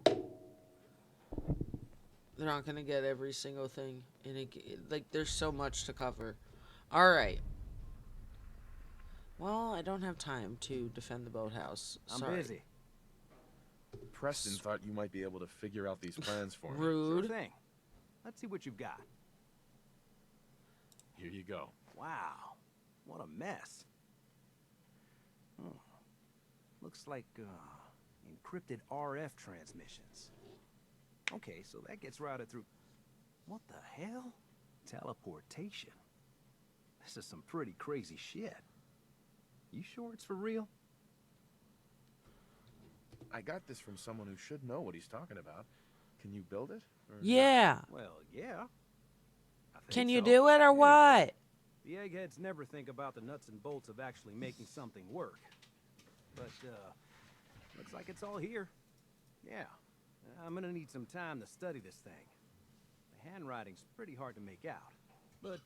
S2: They're not gonna get every single thing in a like. There's so much to cover. All right. Well, I don't have time to defend the boathouse.
S4: I'm
S2: Sorry.
S4: busy.
S3: Preston thought you might be able to figure out these plans for me.
S2: Rude.
S4: Sure thing. Let's see what you've got.
S3: Here you go.
S4: Wow. What a mess. Looks like, encrypted RF transmissions. Okay, so that gets routed through... What the hell? Teleportation. This is some pretty crazy shit. You sure it's for real?
S3: I got this from someone who should know what he's talking about. Can you build it? Or
S2: Yeah.
S4: Well, yeah. I think
S2: Can you
S4: so.
S2: do it or
S4: Anyway,
S2: what?
S4: the eggheads never think about the nuts and bolts of actually making something work. But, looks like it's all here. Yeah. I'm gonna need some time to study this thing. The handwriting's pretty hard to make out. But,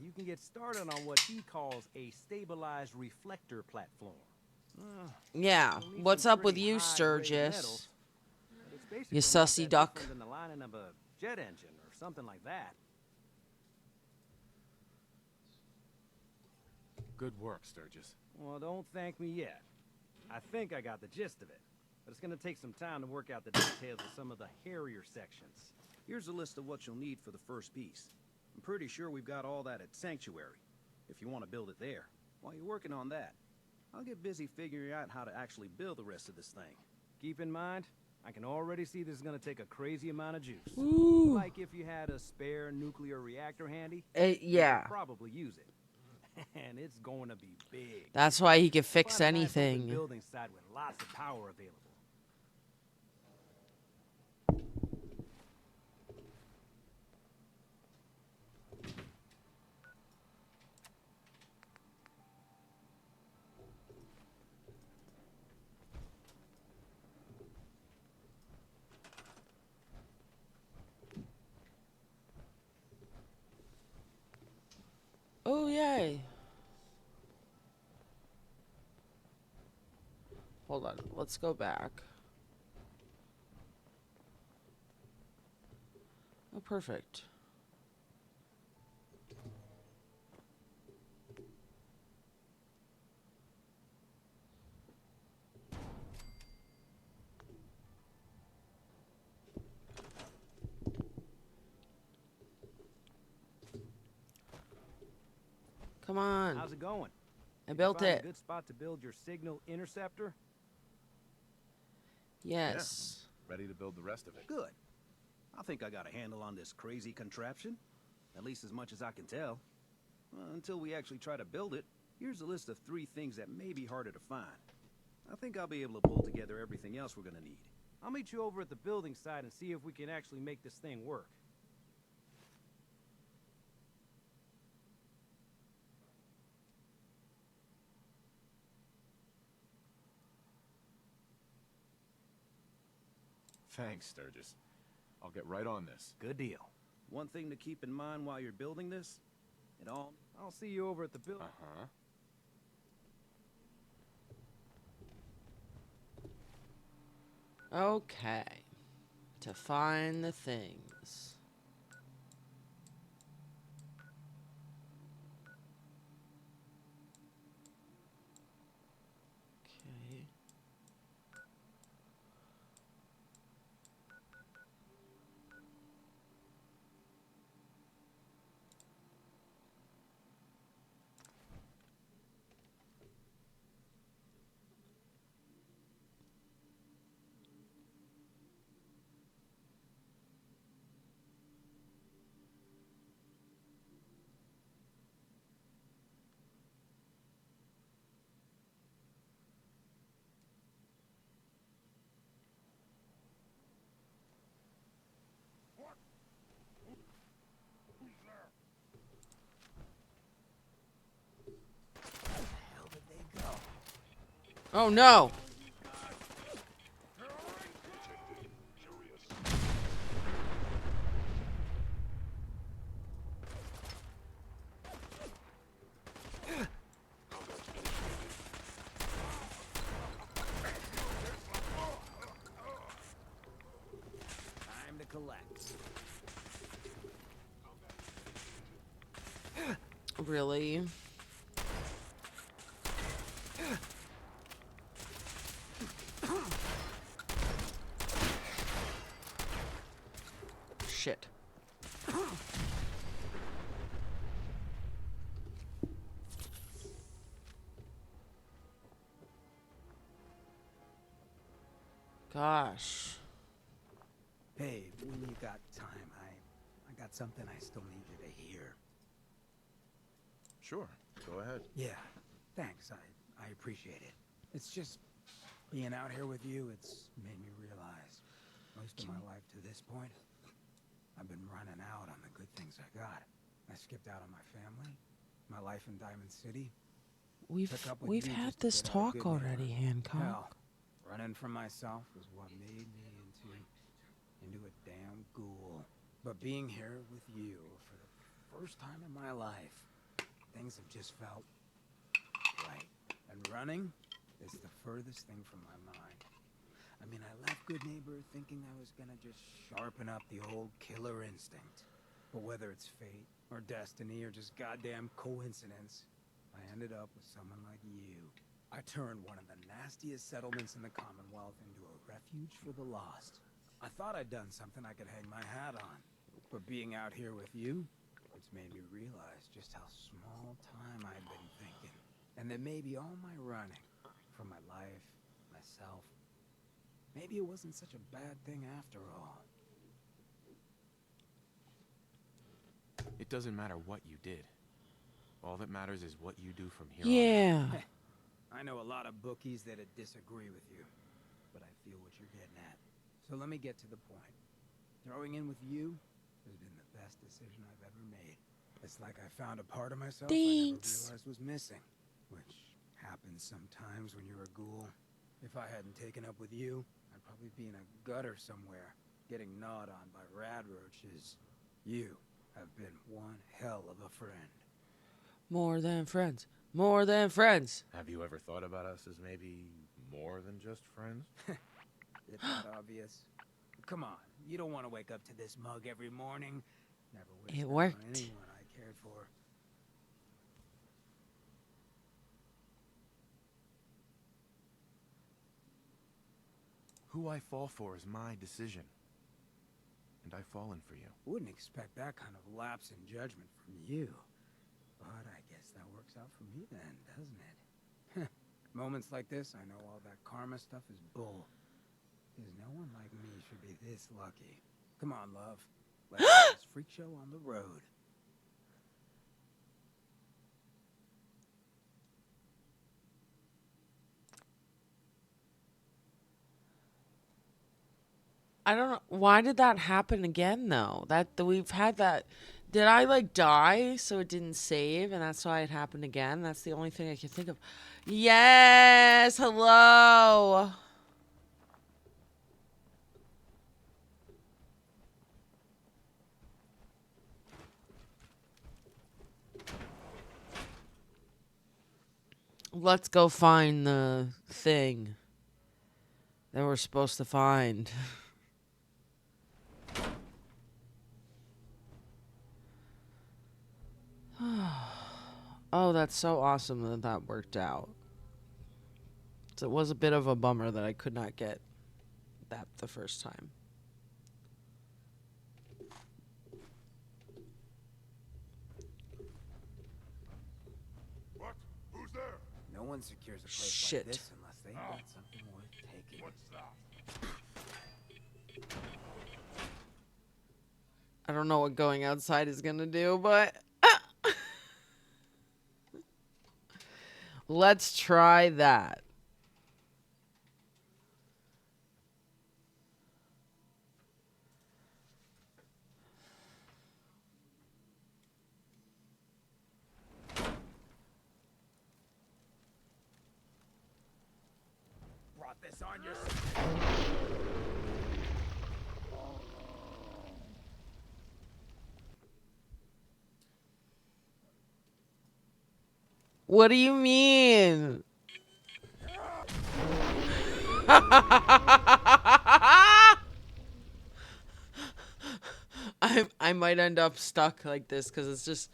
S4: you can get started on what he calls a stabilized reflector platform.
S2: Yeah. What's up with you, Sturgis? You sussy duck.
S4: Than the lining of a jet engine or something like that.
S3: Good work, Sturgis.
S4: Well, don't thank me yet. I think I got the gist of it. But it's gonna take some time to work out the details of some of the hairier sections. Here's a list of what you'll need for the first piece. I'm pretty sure we've got all that at Sanctuary, if you want to build it there. While you're working on that, I'll get busy figuring out how to actually build the rest of this thing. Keep in mind, I can already see this is gonna take a crazy amount of juice.
S2: Ooh.
S4: Like if you had a spare nuclear reactor handy,
S2: Yeah.
S4: you could probably use it. And it's going to be big.
S2: That's why he can fix
S4: Find a nice open
S2: anything.
S4: building site with lots of power available.
S2: Oh, yay. Hold on. Let's go back. Oh, perfect. Come on.
S4: How's it going?
S2: I built
S4: Find
S2: it.
S4: A good spot to build your signal interceptor?
S2: Yes.
S3: Yeah. Ready to build the rest of it.
S4: Good. I think I got a handle on this crazy contraption. At least as much as I can tell. Until we actually try to build it, here's a list of 3 things that may be harder to find. I think I'll be able to pull together everything else we're gonna need. I'll meet you over at the building site and see if we can actually make this thing work.
S3: Thanks, Sturgis. I'll get right on this.
S4: Good deal. One thing to keep in mind while you're building this, I'll see you over at the building.
S3: Uh-huh.
S2: Okay. To find the things. Okay. Oh no!
S4: Time to collect.
S2: Really? Shit. Gosh.
S15: Hey, when you got time, I got something I still need you to hear.
S3: Sure, go ahead.
S15: Yeah, thanks. I appreciate it. It's just being out here with you, it's made me realize most of my life to this point, I've been running out on the good things I got. I skipped out on my family, my life in Diamond City.
S2: We've had this talk already, Hancock.
S15: Hell, running from myself was what made me into a damn ghoul. But being here with you for the first time in my life, things have just felt right. And running is the furthest thing from my mind. I mean, I left Good Neighbor thinking I was gonna just sharpen up the old killer instinct. But whether it's fate, or destiny, or just goddamn coincidence, I ended up with someone like you. I turned one of the nastiest settlements in the Commonwealth into a refuge for the lost. I thought I'd done something I could hang my hat on. But being out here with you, it's made me realize just how small time I'd been thinking. And that maybe all my running from my life, myself, maybe it wasn't such a bad thing after all.
S3: It doesn't matter what you did. All that matters is what you do from here
S2: Yeah.
S3: on out.
S15: I know a lot of bookies that'd disagree with you, but I feel what you're getting at. So let me get to the point. Throwing in with you has been the best decision I've ever made. It's like I found a part of myself I never realized was missing, which happens sometimes when you're a ghoul. If I hadn't taken up with you, I'd probably be in a gutter somewhere, getting gnawed on by rad roaches. You have been one hell of a friend.
S2: More than friends. More than friends.
S3: Have you ever thought about us as maybe more than just friends?
S15: It's not obvious. Come on, you don't want to wake up to this mug every morning. Never wished
S2: It
S15: that on
S2: worked.
S15: anyone I cared for.
S3: Who I fall for is my decision. And I've fallen for you.
S15: Wouldn't expect that kind of lapse in judgment from you. But I guess that works out for me then, doesn't it? Moments like this, I know all that karma stuff is bull. Because no one like me should be this lucky. Come on, love. Let's get this freak show on the road.
S2: I don't know. Why did that happen again, though? We've had that. Did I, like, die so it didn't save, and that's why it happened again? That's the only thing I can think of. Yes! Hello! Let's go find the thing that we're supposed to find. Oh, that's so awesome that that worked out. So it was a bit of a bummer that I could not get that the first time.
S14: What? Who's there?
S15: No one secures a place
S2: Shit.
S15: like this unless they got something worth taking.
S14: What's that?
S2: I don't know what going outside is gonna do, but let's try that.
S15: Brought this on your...
S2: What do you mean? I might end up stuck like this because it's just.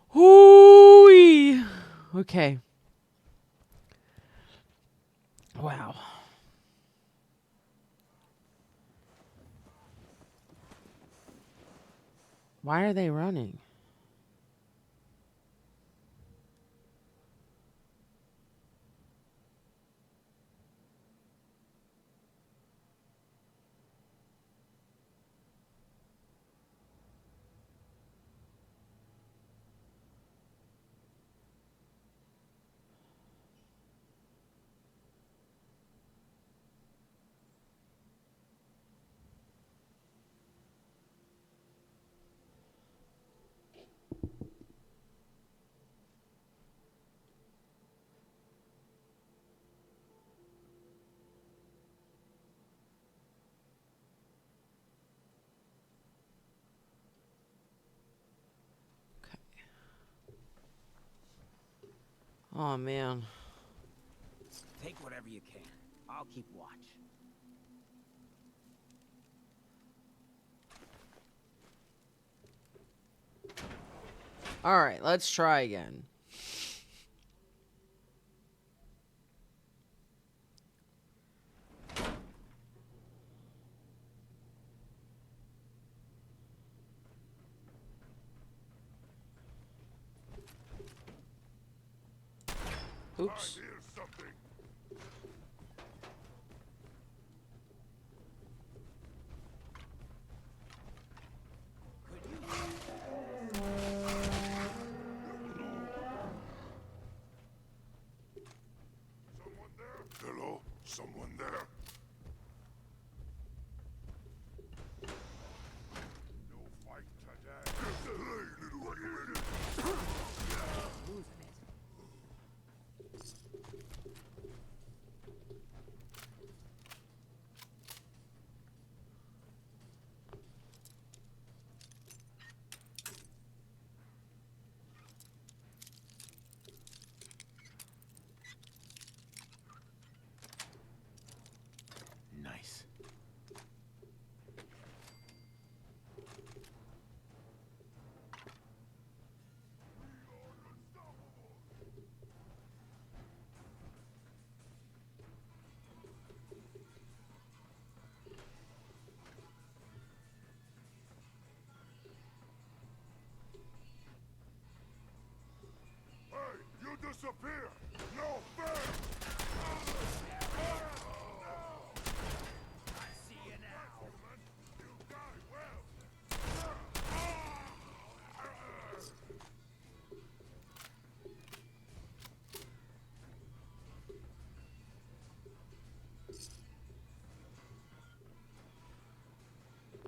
S2: Hoo-wee. Okay. Why are they running? Oh, man.
S15: Take whatever you can. I'll keep watch.
S2: All right, let's try again. Oops.
S14: Hello? Someone there? No fight today. Hey, little idiot.
S12: Losing it.
S3: Nice.
S14: Hey, you disappear! No fair! I see you now. You die well.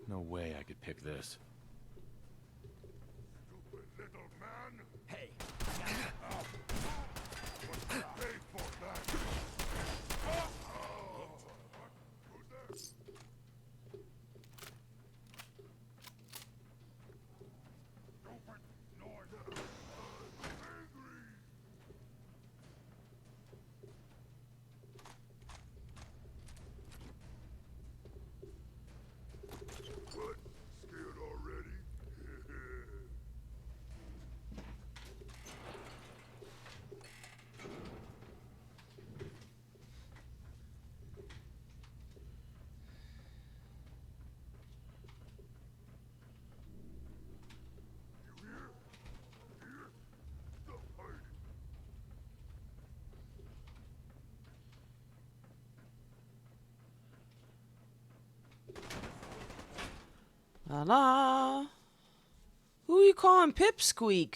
S3: No way I could pick this.
S14: Stupid little man!
S15: Hey!
S14: What's the pay for that? Who's there? Stupid noise! Angry! What? Scared already? You hear? Hear? Stop hiding!
S2: La la. Who you calling Pipsqueak?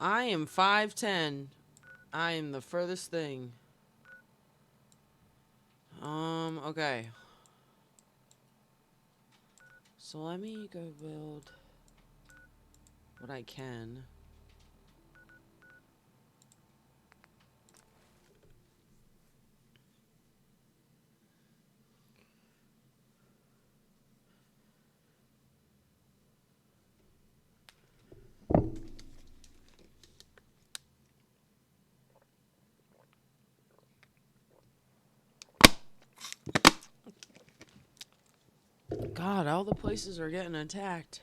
S2: I am 5'10". I am the furthest thing. Okay. So let me go build what I can. God, all the places are getting attacked.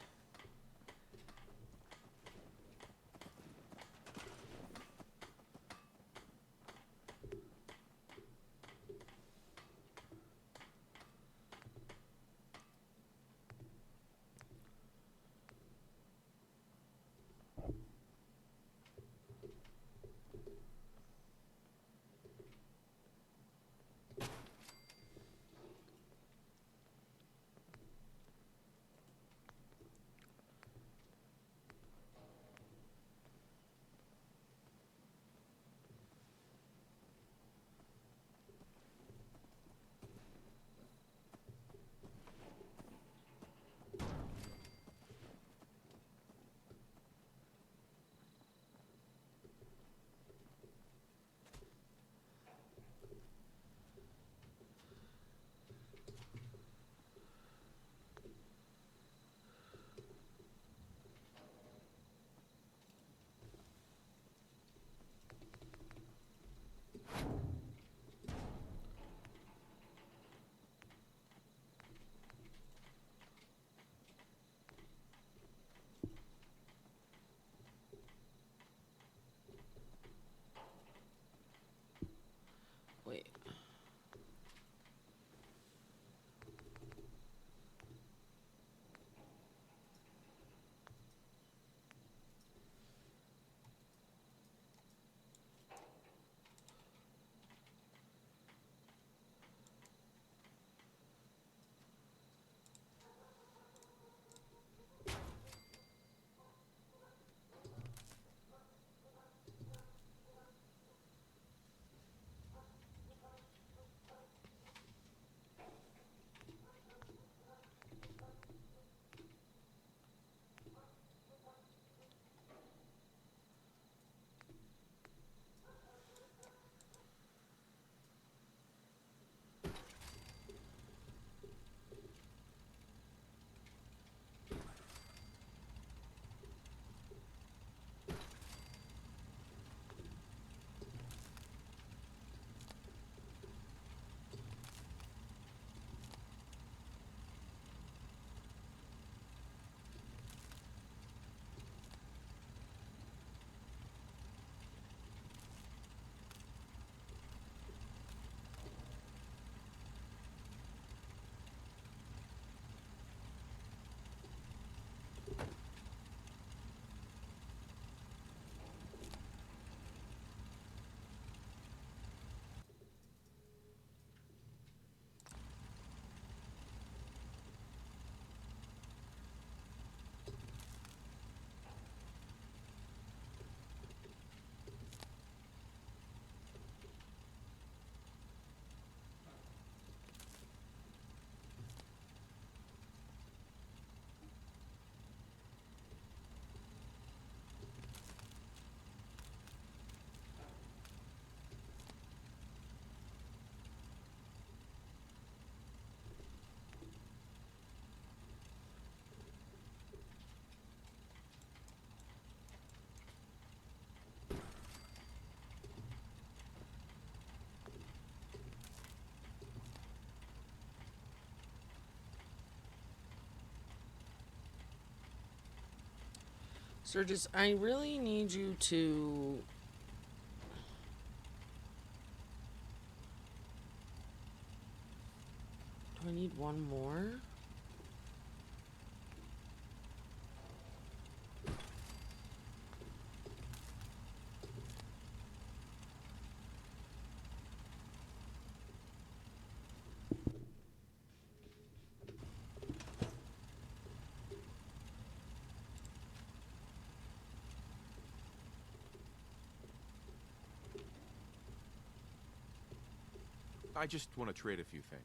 S2: Wait. Sturgis, I really need you to... Do I need one more?
S3: I just want to trade a few things.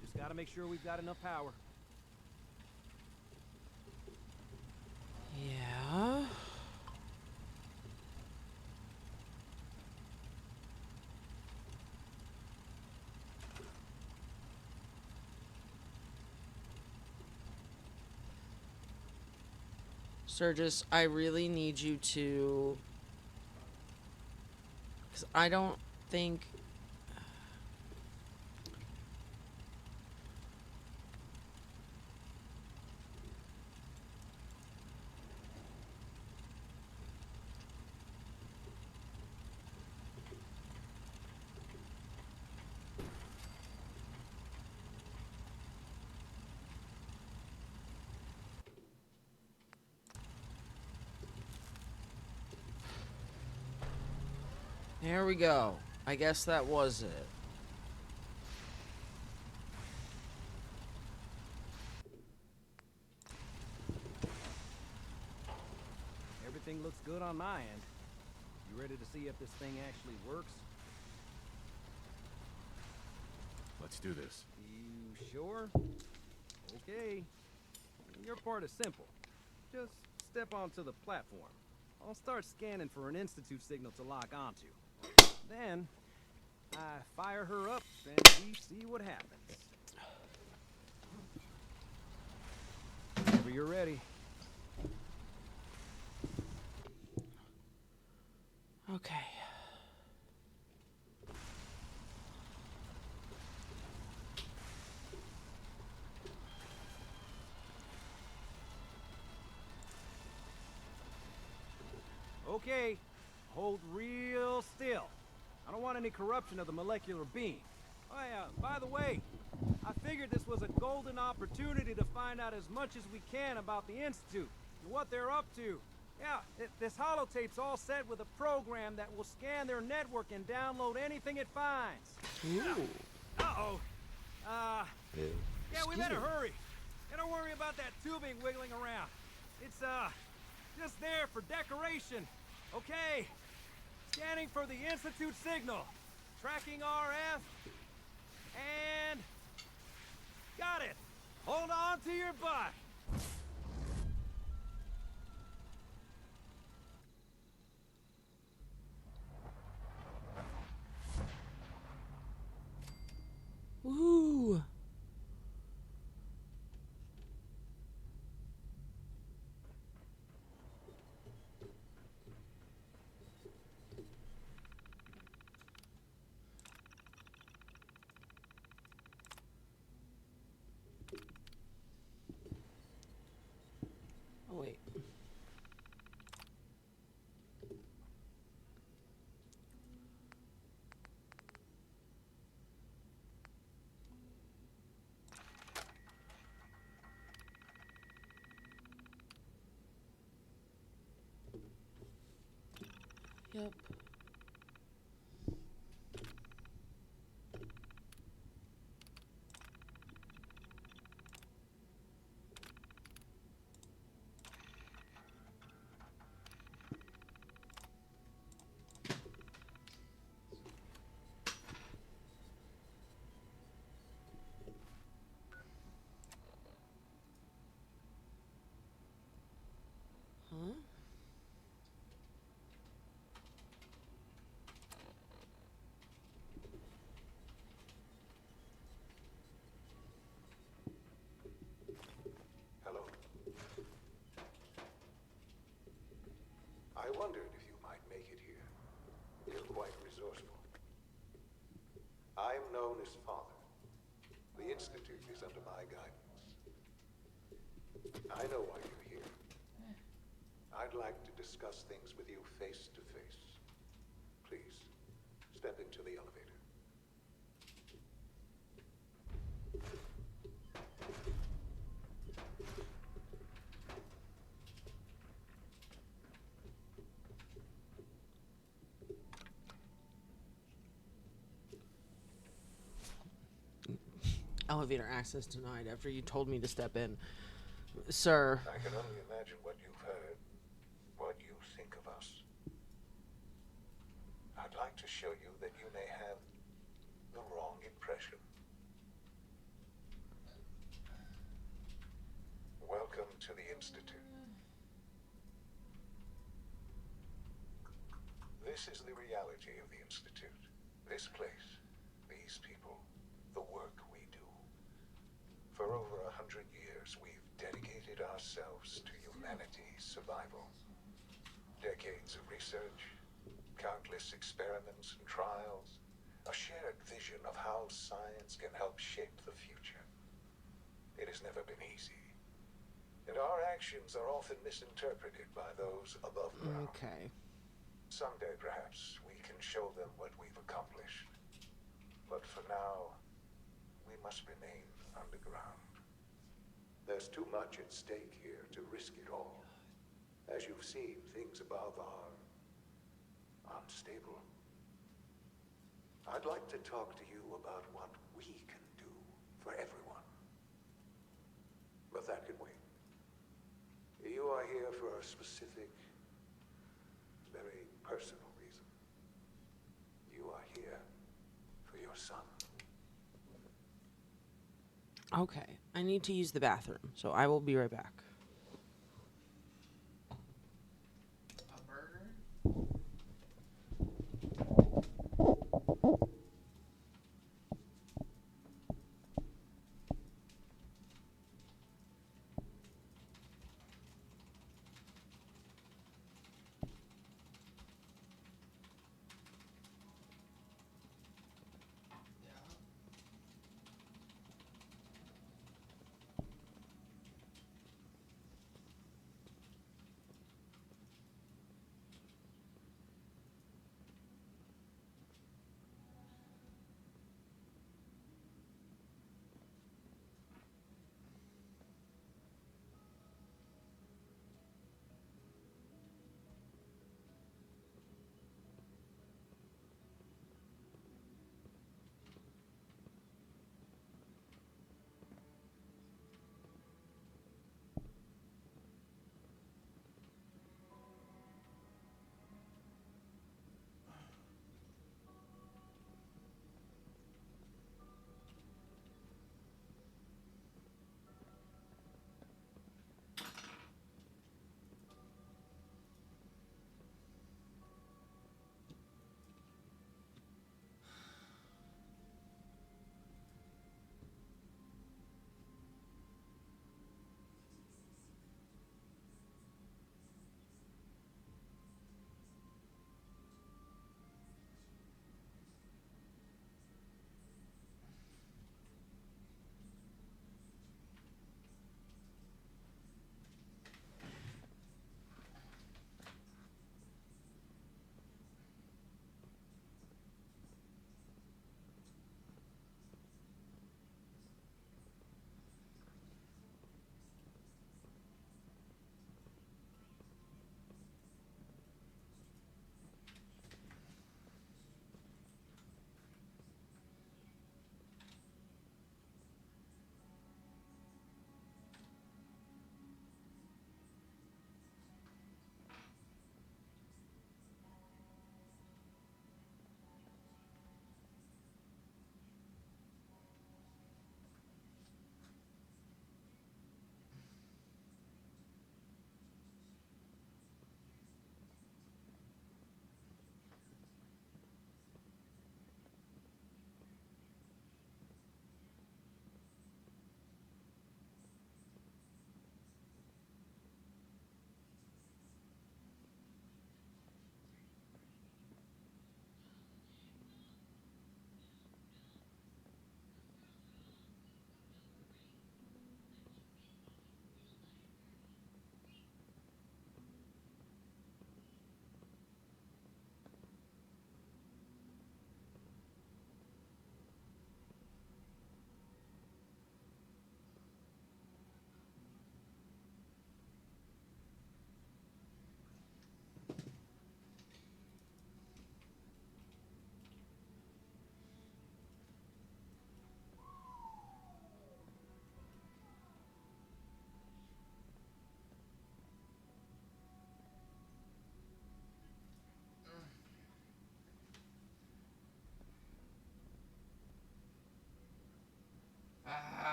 S4: Just gotta make sure we've got enough power.
S2: Yeah. Sturgis, I really need you to... Because I don't think... Here we go. I guess that was it.
S4: Everything looks good on my end. You ready to see if this thing actually works?
S3: Let's do this.
S4: You sure? Okay. Your part is simple. Just step onto the platform. I'll start scanning for an Institute signal to lock onto. Then, I fire her up and we see what happens. Whenever you're ready.
S2: Okay.
S4: Okay, hold real still. I don't want any corruption of the molecular beam. Oh yeah, by the way, I figured this was a golden opportunity to find out as much as we can about the Institute and what they're up to. Yeah, this holotape's all set with a program that will scan their network and download anything it finds.
S2: Ooh.
S4: Uh-oh. Yeah, we better hurry. And don't worry about that tubing wiggling around. It's, just there for decoration. Okay. Scanning for the Institute signal. Tracking RF. And... got it. Hold on to your butt.
S2: Ooh. Oh, wait. Yep. Huh?
S16: Hello. I wondered if you might make it here. You're quite resourceful. I'm known as Father. The Institute is under my guidance. I know why you're here. I'd like to discuss things with you face to face. Please, step into the elevator.
S2: Elevator access denied after you told me to step in. Sir.
S16: I can only imagine what you've heard, what you think of us. I'd like to show you that you may have the wrong impression. Welcome to the Institute. This is the reality of the Institute. This place, these people, the work we do. For over 100 years, we've dedicated ourselves to humanity's survival. Decades of research, countless experiments and trials, a shared vision of how science can help shape the future. It has never been easy. And our actions are often misinterpreted by those above ground.
S2: Okay.
S16: Someday, perhaps, we can show them what we've accomplished. But for now, we must remain underground. There's too much at stake here to risk it all. As you've seen, things above are unstable. I'd like to talk to you about what we can do for everyone. But that can wait. You are here for a specific, very personal reason. You are here for your son.
S2: Okay, I need to use the bathroom, so I will be right back.
S1: A burger?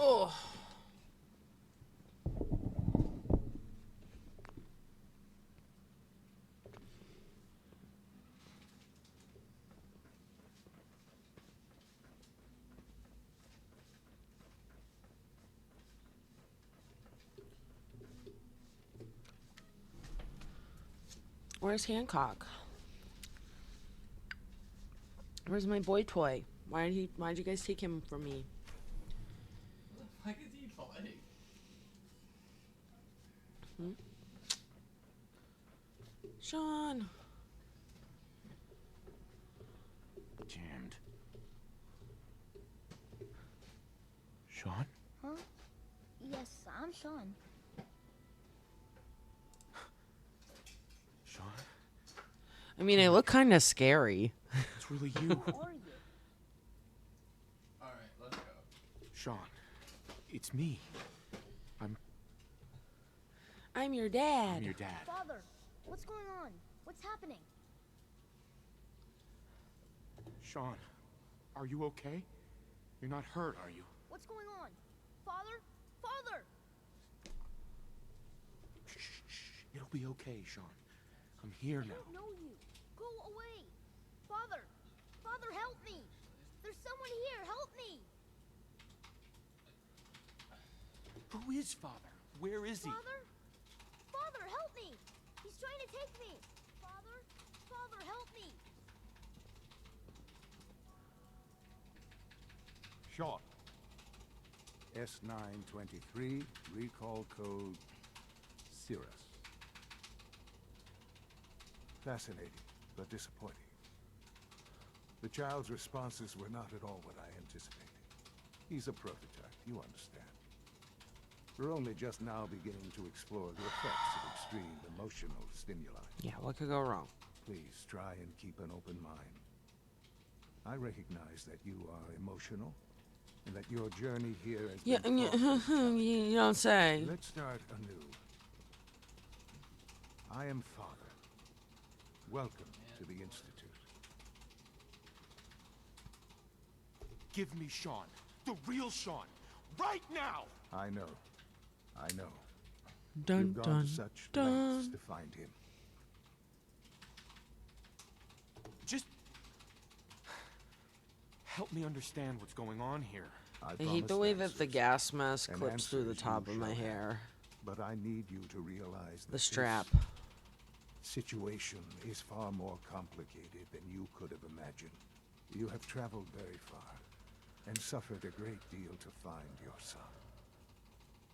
S2: Oh. Where's Hancock? Where's my boy toy? Why'd you guys take him from me?
S1: What the fuck is he playing?
S2: Hmm? Sean.
S3: Jammed. Sean?
S17: Huh? Yes, I'm Sean.
S3: Sean?
S2: I mean, I look kind of scary.
S3: It's really you.
S17: Who are you?
S1: Alright, let's go.
S3: Sean. It's me.
S2: I'm your dad.
S3: I'm your dad.
S17: Father, what's going on? What's happening?
S3: Sean, are you okay? You're not hurt, are you?
S17: What's going on? Father? Father!
S3: Shh. It'll be okay, Sean. I'm here now.
S17: I don't know you. Go away. Father! Father, help me! There's someone here. Help me!
S3: Who is Father? Where is he?
S17: Father? Father, help me! He's trying to take me! Father? Father, help me!
S18: Sean. S923, recall code Cirrus. Fascinating, but disappointing. The child's responses were not at all what I anticipated. He's a prototype, you understand. We're only just now beginning to explore the effects of extreme emotional stimuli.
S2: Yeah, what could go wrong?
S18: Please try and keep an open mind. I recognize that you are emotional, and that your journey here has been
S2: you don't say.
S18: Let's start anew. I am Father. Welcome to the Institute.
S3: Give me Sean. The real Sean. Right now!
S18: I know.
S2: Dun,
S18: You've gone
S2: dun,
S18: to such
S2: dun.
S18: lengths to find him.
S3: Just help me understand what's going on here.
S2: I hate the way that the gas mask
S18: And
S2: clips through the
S18: answers
S2: top
S18: you
S2: of my
S18: shall have.
S2: hair.
S18: But I need you to realize that
S2: The strap.
S18: this situation is far more complicated than you could have imagined. You have traveled very far and suffered a great deal to find your son.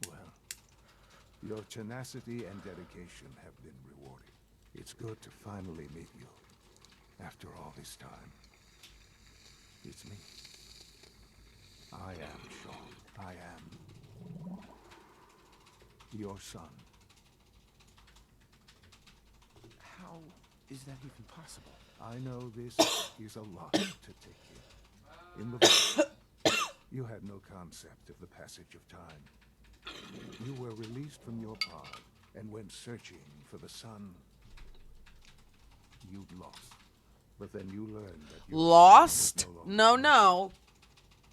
S18: Well, your tenacity and dedication have been rewarded. It's good to finally meet you after all this time. It's me. I am Sean. I am your son.
S3: How is that even possible?
S18: I know this is a lot to take in. In the vault, you had no concept of the passage of time. You were released from your pod and went searching for the son you'd lost. But then you learned that your
S2: Lost?
S18: son was no
S2: No,
S18: longer
S2: no.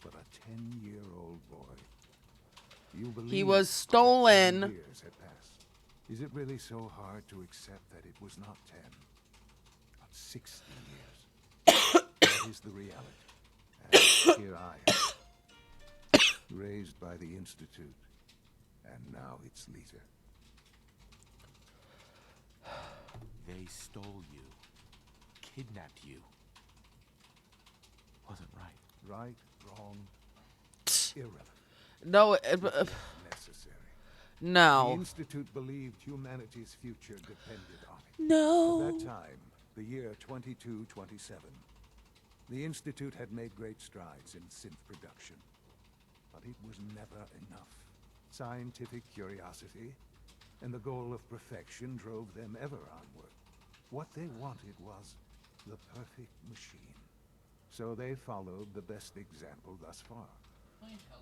S18: but a 10-year-old boy. You believed
S2: He was
S18: that 10
S2: stolen.
S18: years had passed. Is it really so hard to accept that it was not 10, but 60 years? That is the reality. And here I am, raised by the Institute, and now its leader.
S3: They stole you. Kidnapped you. Wasn't right.
S18: Right, wrong, irrelevant.
S2: No,
S18: Necessary. The
S2: no.
S18: Institute believed humanity's future depended on it.
S2: No.
S18: At that time, the year 2227, the Institute had made great strides in synth production. But it was never enough. Scientific curiosity and the goal of perfection drove them ever onward. What they wanted was the perfect machine. So they followed the best example thus far.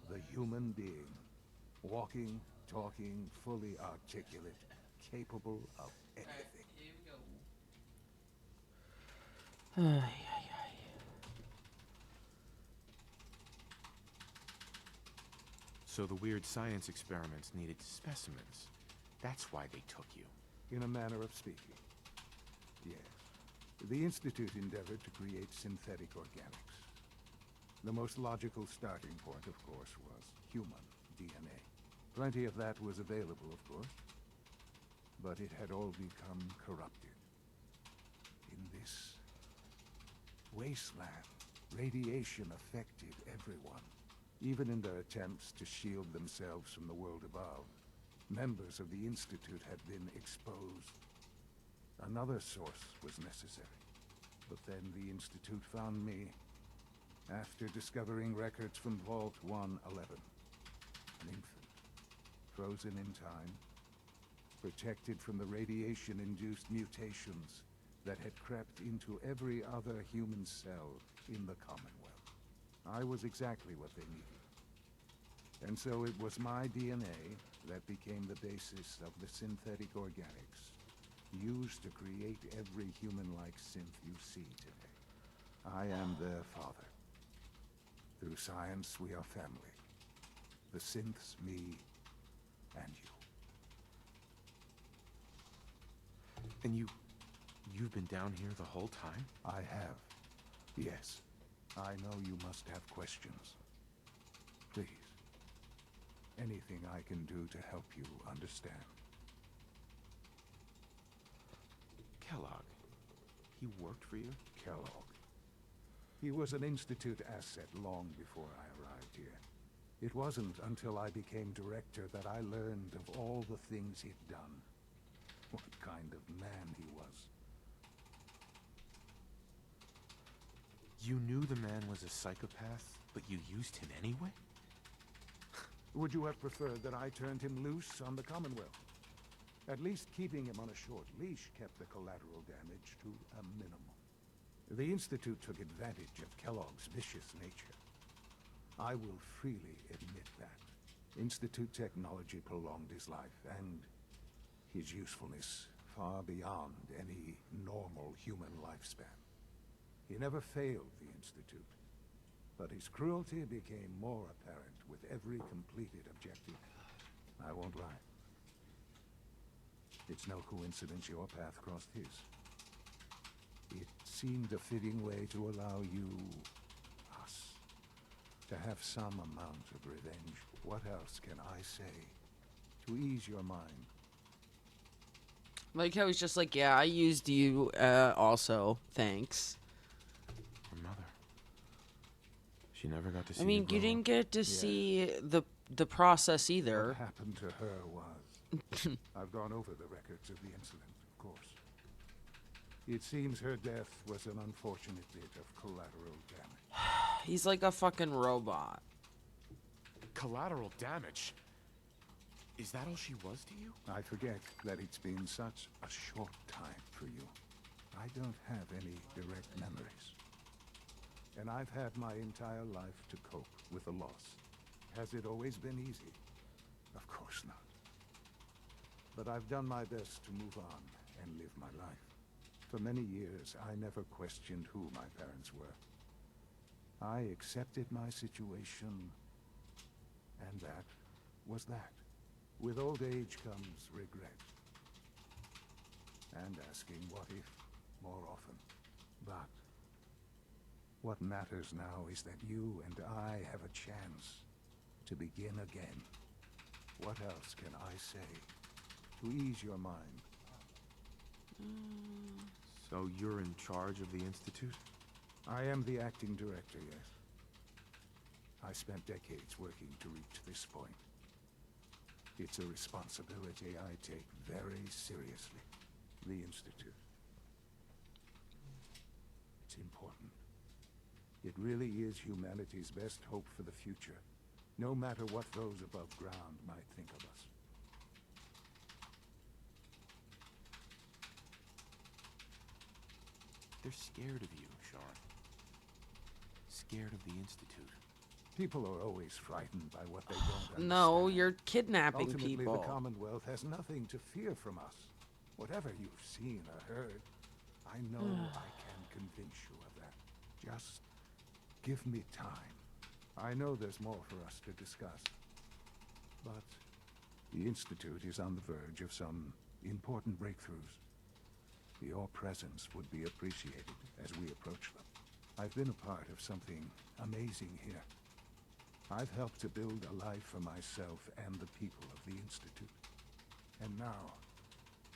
S18: The human being. Walking, talking, fully articulate, capable of anything.
S3: So the weird science experiments needed specimens. That's why they took you.
S18: In a manner of speaking. Yes. The Institute endeavored to create synthetic organics. The most logical starting point, of course, was human DNA. Plenty of that was available, of course. But it had all become corrupted. In this wasteland, radiation affected everyone. Even in their attempts to shield themselves from the world above, members of the Institute had been exposed. Another source was necessary. But then the Institute found me after discovering records from Vault 111. An infant, frozen in time, protected from the radiation-induced mutations that had crept into every other human cell in the Commonwealth. I was exactly what they needed. And so it was my DNA that became the basis of the synthetic organics used to create every human-like synth you see today. I am their father. Through science, we are family. The synths, me, and you.
S3: And you've been down here the whole time?
S18: I have. Yes. I know you must have questions. Please. Anything I can do to help you understand.
S3: Kellogg. He worked for you?
S18: Kellogg. He was an Institute asset long before I arrived here. It wasn't until I became director that I learned of all the things he'd done. What kind of man he was.
S3: You knew the man was a psychopath, but you used him anyway?
S18: Would you have preferred that I turned him loose on the Commonwealth? At least keeping him on a short leash kept the collateral damage to a minimum. The Institute took advantage of Kellogg's vicious nature. I will freely admit that. Institute technology prolonged his life, and his usefulness far beyond any normal human lifespan. He never failed the Institute, but his cruelty became more apparent with every completed objective. I won't lie. It's no coincidence your path crossed his. It seemed a fitting way to allow you, us, to have some amount of revenge. What else can I say to ease your mind?
S2: Like how he's just like, yeah, I used you, also. Thanks.
S3: Her mother. She never got to see
S2: I mean, you didn't get to see the process either.
S18: What happened to her was... I've gone over the records of the incident, of course. It seems her death was an unfortunate bit of collateral damage.
S2: He's like a fucking robot.
S3: Collateral damage? Is that all she was to you?
S18: I forget that it's been such a short time for you. I don't have any direct memories. And I've had my entire life to cope with the loss. Has it always been easy? Of course not. But I've done my best to move on and live my life. For many years, I never questioned who my parents were. I accepted my situation, and that was that. With old age comes regret. And asking what if more often. But what matters now is that you and I have a chance to begin again. What else can I say to ease your mind?
S3: So you're in charge of the Institute?
S18: I am the acting director, yes. I spent decades working to reach this point. It's a responsibility I take very seriously. The Institute. It's important. It really is humanity's best hope for the future, no matter what those above ground might think of us.
S3: They're scared of you, Sean. Scared of the Institute.
S18: People are always frightened by what they don't understand.
S2: No, you're kidnapping
S18: Ultimately,
S2: people.
S18: the Commonwealth has nothing to fear from us. Whatever you've seen or heard, I know I can convince you of that. Just give me time. I know there's more for us to discuss. But the Institute is on the verge of some important breakthroughs. Your presence would be appreciated as we approach them. I've been a part of something amazing here. I've helped to build a life for myself and the people of the Institute. And now,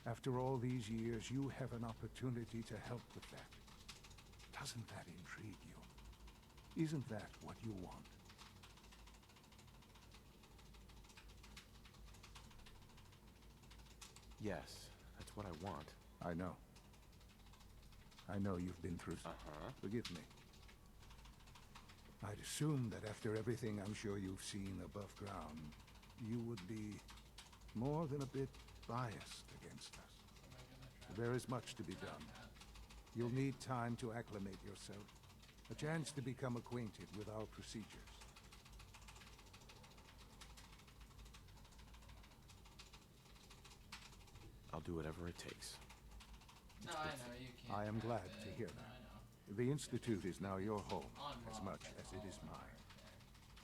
S18: after all these years, you have an opportunity to help with that. Doesn't that intrigue you? Isn't that what you want?
S3: Yes, that's what I want.
S18: I know. I know you've been through something. Forgive me. I'd assume that after everything I'm sure you've seen above ground, you would be more than a bit biased against us. There is much to be done. You'll need time to acclimate yourself, a chance to become acquainted with our procedures.
S3: I'll do whatever it takes.
S1: No, I know, you can't.
S18: I am
S1: have
S18: glad
S1: it.
S18: to hear
S1: I
S18: that.
S1: know.
S18: The Institute is now your home,
S1: I'm
S18: as
S1: wrong,
S18: much
S1: that's
S18: as it
S1: all
S18: is
S1: I'm
S18: mine.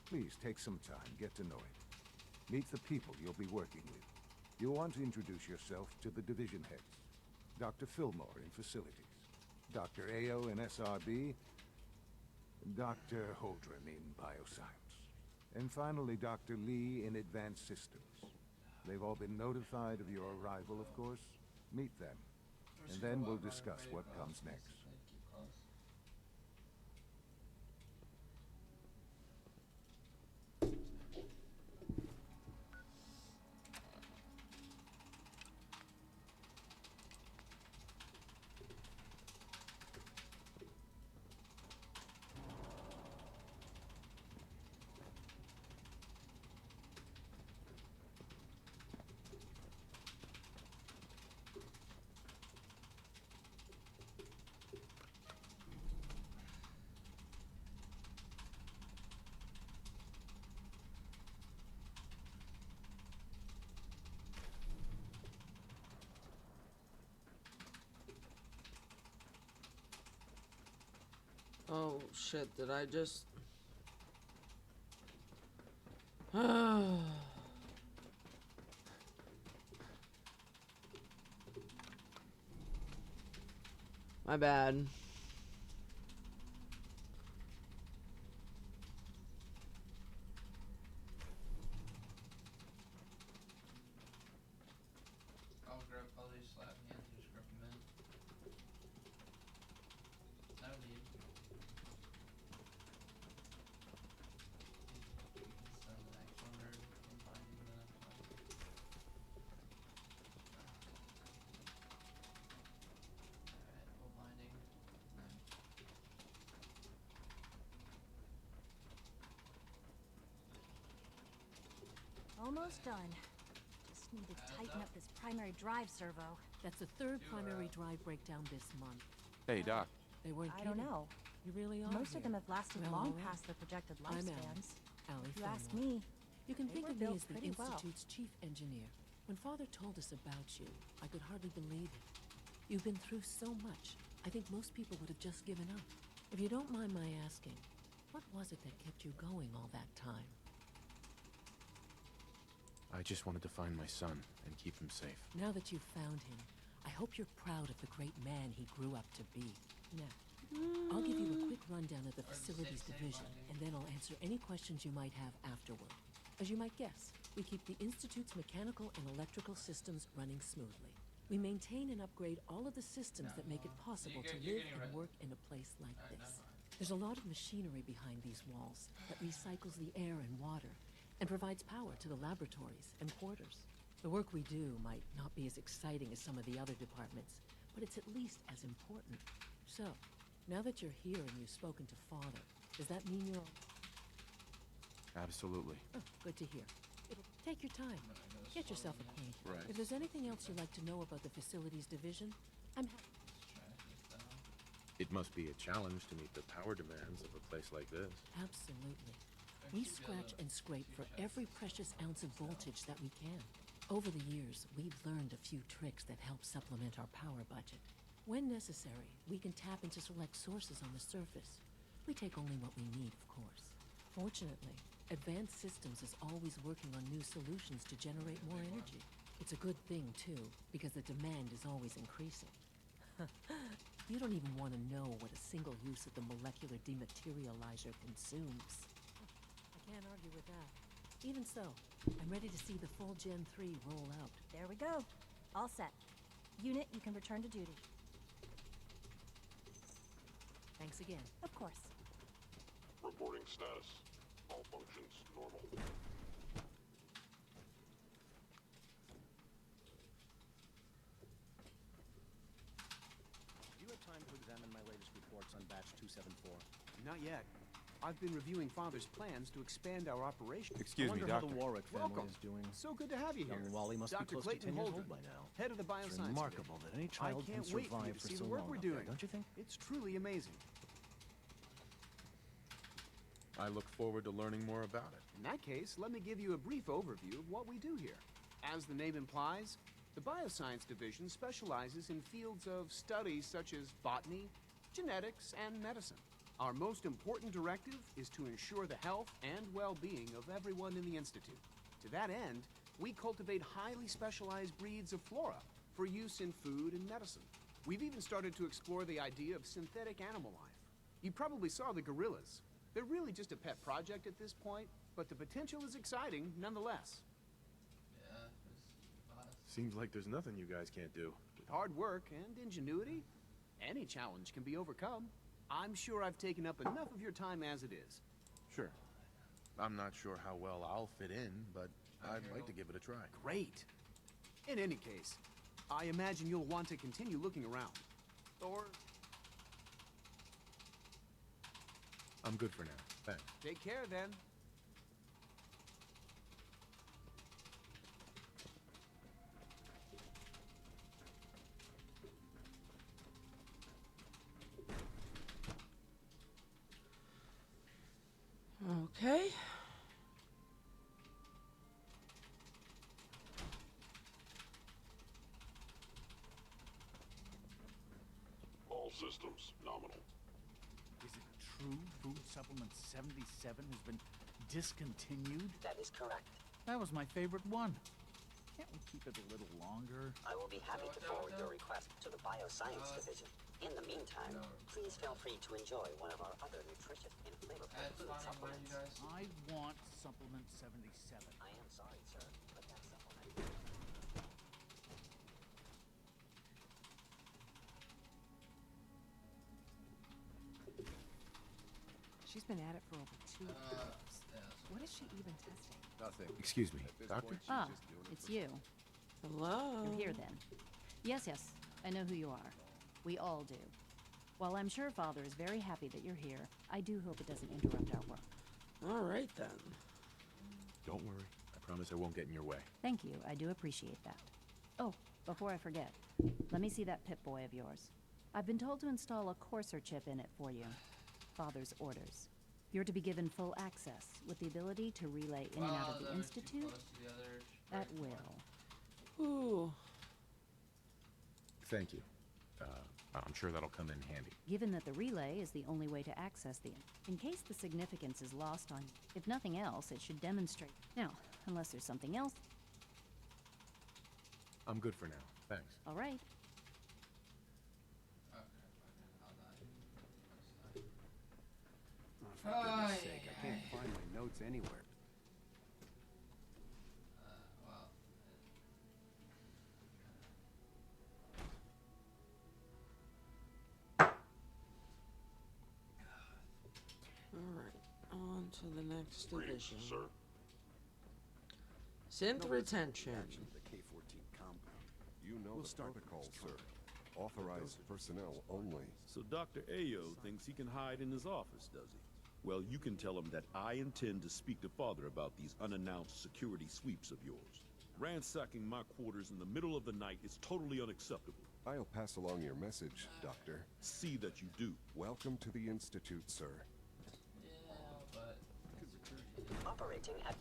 S18: Please take some time, get to know it. Meet the people you'll be working with. You'll want to introduce yourself to the division heads. Dr. Fillmore in facilities, Dr. Ao in SRB, Dr. Holdren in bioscience, and finally Dr. Lee in advanced systems. They've all been notified of your arrival, of course. Meet them, and then we'll discuss what comes next.
S2: Oh shit, did I just... My bad.
S1: I'll grab all these slap hands and just grab them in. No need. So the next one or can find you the next one. Alright, full binding. Nice.
S10: Almost done. Just need to tighten up this primary drive servo.
S19: That's the third primary drive breakdown this month.
S3: Hey, Doc.
S19: They weren't
S10: I don't
S19: kidding.
S10: know.
S19: You really are.
S10: Most of them have lasted
S19: Well,
S10: long
S19: all right.
S10: past their projected
S19: I'm
S10: lifespans.
S19: Allie
S10: If you ask
S19: Fillmore.
S10: me,
S19: You can
S10: they
S19: think
S10: were
S19: of me
S10: built
S19: as the
S10: pretty well.
S19: Institute's chief engineer. When Father told us about you, I could hardly believe it. You've been through so much. I think most people would have just given up. If you don't mind my asking, what was it that kept you going all that time?
S3: I just wanted to find my son and keep him safe.
S19: Now that you've found him, I hope you're proud of the great man he grew up to be. Now, I'll give you a quick rundown of the facilities division, and then I'll answer any questions you might have afterward. As you might guess, we keep the Institute's mechanical and electrical systems running smoothly. We maintain and upgrade all of the systems that make it possible to live and work in a place like this. There's a lot of machinery behind these walls that recycles the air and water and provides power to the laboratories and quarters. The work we do might not be as exciting as some of the other departments, but it's at least as important. So, now that you're here and you've spoken to Father, does that mean you're...
S3: Absolutely.
S19: Oh, good to hear. Take your time. Get yourself acquainted.
S3: Right.
S19: If there's anything else you'd like to know about the facilities division, I'm happy.
S3: It must be a challenge to meet the power demands of a place like this.
S19: Absolutely. We scratch and scrape for every precious ounce of voltage that we can. Over the years, we've learned a few tricks that help supplement our power budget. When necessary, we can tap into select sources on the surface. We take only what we need, of course. Fortunately, Advanced Systems is always working on new solutions to generate more energy. It's a good thing, too, because the demand is always increasing. You don't even want to know what a single use of the molecular dematerializer consumes. I can't argue with that. Even so, I'm ready to see the full Gen 3 roll out.
S20: There we go. All set. Unit, you can return to duty.
S19: Thanks again.
S20: Of course.
S14: Reporting status. All functions normal.
S4: Do you have time to examine my latest reports on batch 274?
S9: Not yet. I've been reviewing Father's plans to expand our operation.
S4: Excuse me, Doctor. How the Warwick family
S9: Welcome.
S4: is doing.
S9: So good to have you here.
S4: Young Wally must
S9: Dr.
S4: be close
S9: Clayton
S4: to 10 years
S9: Holden,
S4: old by now.
S9: head of the
S4: It's
S9: bioscience
S4: remarkable
S9: division.
S4: that any child
S9: I
S4: can
S9: can't wait for you
S4: survive
S9: to
S4: for
S9: see
S4: so
S9: the work
S4: long
S9: we're
S4: up there,
S9: doing.
S4: don't you think?
S9: It's truly amazing.
S3: I look forward to learning more about it.
S9: In that case, let me give you a brief overview of what we do here. As the name implies, the Bioscience Division specializes in fields of studies such as botany, genetics, and medicine. Our most important directive is to ensure the health and well-being of everyone in the Institute. To that end, we cultivate highly specialized breeds of flora for use in food and medicine. We've even started to explore the idea of synthetic animal life. You probably saw the gorillas. They're really just a pet project at this point, but the potential is exciting nonetheless.
S3: Seems like there's nothing you guys can't do.
S9: With hard work and ingenuity, any challenge can be overcome. I'm sure I've taken up enough of your time as it is.
S3: Sure. I'm not sure how well I'll fit in, but I'd like to give it a try.
S9: Great. In any case, I imagine you'll want to continue looking around. Or
S3: I'm good for now. Thanks.
S9: take care then.
S2: Okay.
S14: All systems nominal.
S21: Is it true Food Supplement 77 has been discontinued?
S22: That is correct.
S21: That was my favorite one. Can't we keep it a little longer?
S22: I will be happy to forward your request to the Bioscience Division. In the meantime, please feel free to enjoy one of our other nutritious and flavorful food supplements.
S21: I want Supplement 77.
S22: I am sorry, sir, but that supplement...
S12: She's been at it for over 2 years. What is she even testing?
S11: Nothing.
S3: Excuse me,
S11: At this
S3: Doctor?
S11: point, she's
S7: Ah,
S11: just doing it
S7: it's
S11: for
S7: you.
S2: Hello.
S7: You're here then. Yes, yes, I know who you are. We all do. While I'm sure Father is very happy that you're here, I do hope it doesn't interrupt our work.
S2: All right then.
S3: Don't worry. I promise I won't get in your way.
S7: Thank you, I do appreciate that. Oh, before I forget, let me see that Pip-Boy of yours. I've been told to install a Courser chip in it for you. Father's orders. You're to be given full access, with the ability to relay in and out of the Institute at will.
S2: Ooh.
S3: Thank you. I'm sure that'll come in handy.
S7: Given that the relay is the only way to access the... In case the significance is lost on... If nothing else, it should demonstrate... Now, unless there's something else...
S3: I'm good for now. Thanks.
S7: All right.
S4: Oh, for goodness sake, I can't find my notes anywhere.
S2: Alright, on to the next division.
S14: Sir.
S2: Synth retention.
S23: The K-14 compound. You know we'll start the protocol, sir. Authorized personnel only.
S24: So Dr. Ayo thinks he can hide in his office, does he? Well, you can tell him that I intend to speak to Father about these unannounced security sweeps of yours. Ransacking my quarters in the middle of the night is totally unacceptable.
S23: I'll pass along your message, Doctor.
S24: See that you do.
S23: Welcome to the Institute, sir.
S22: Operating at...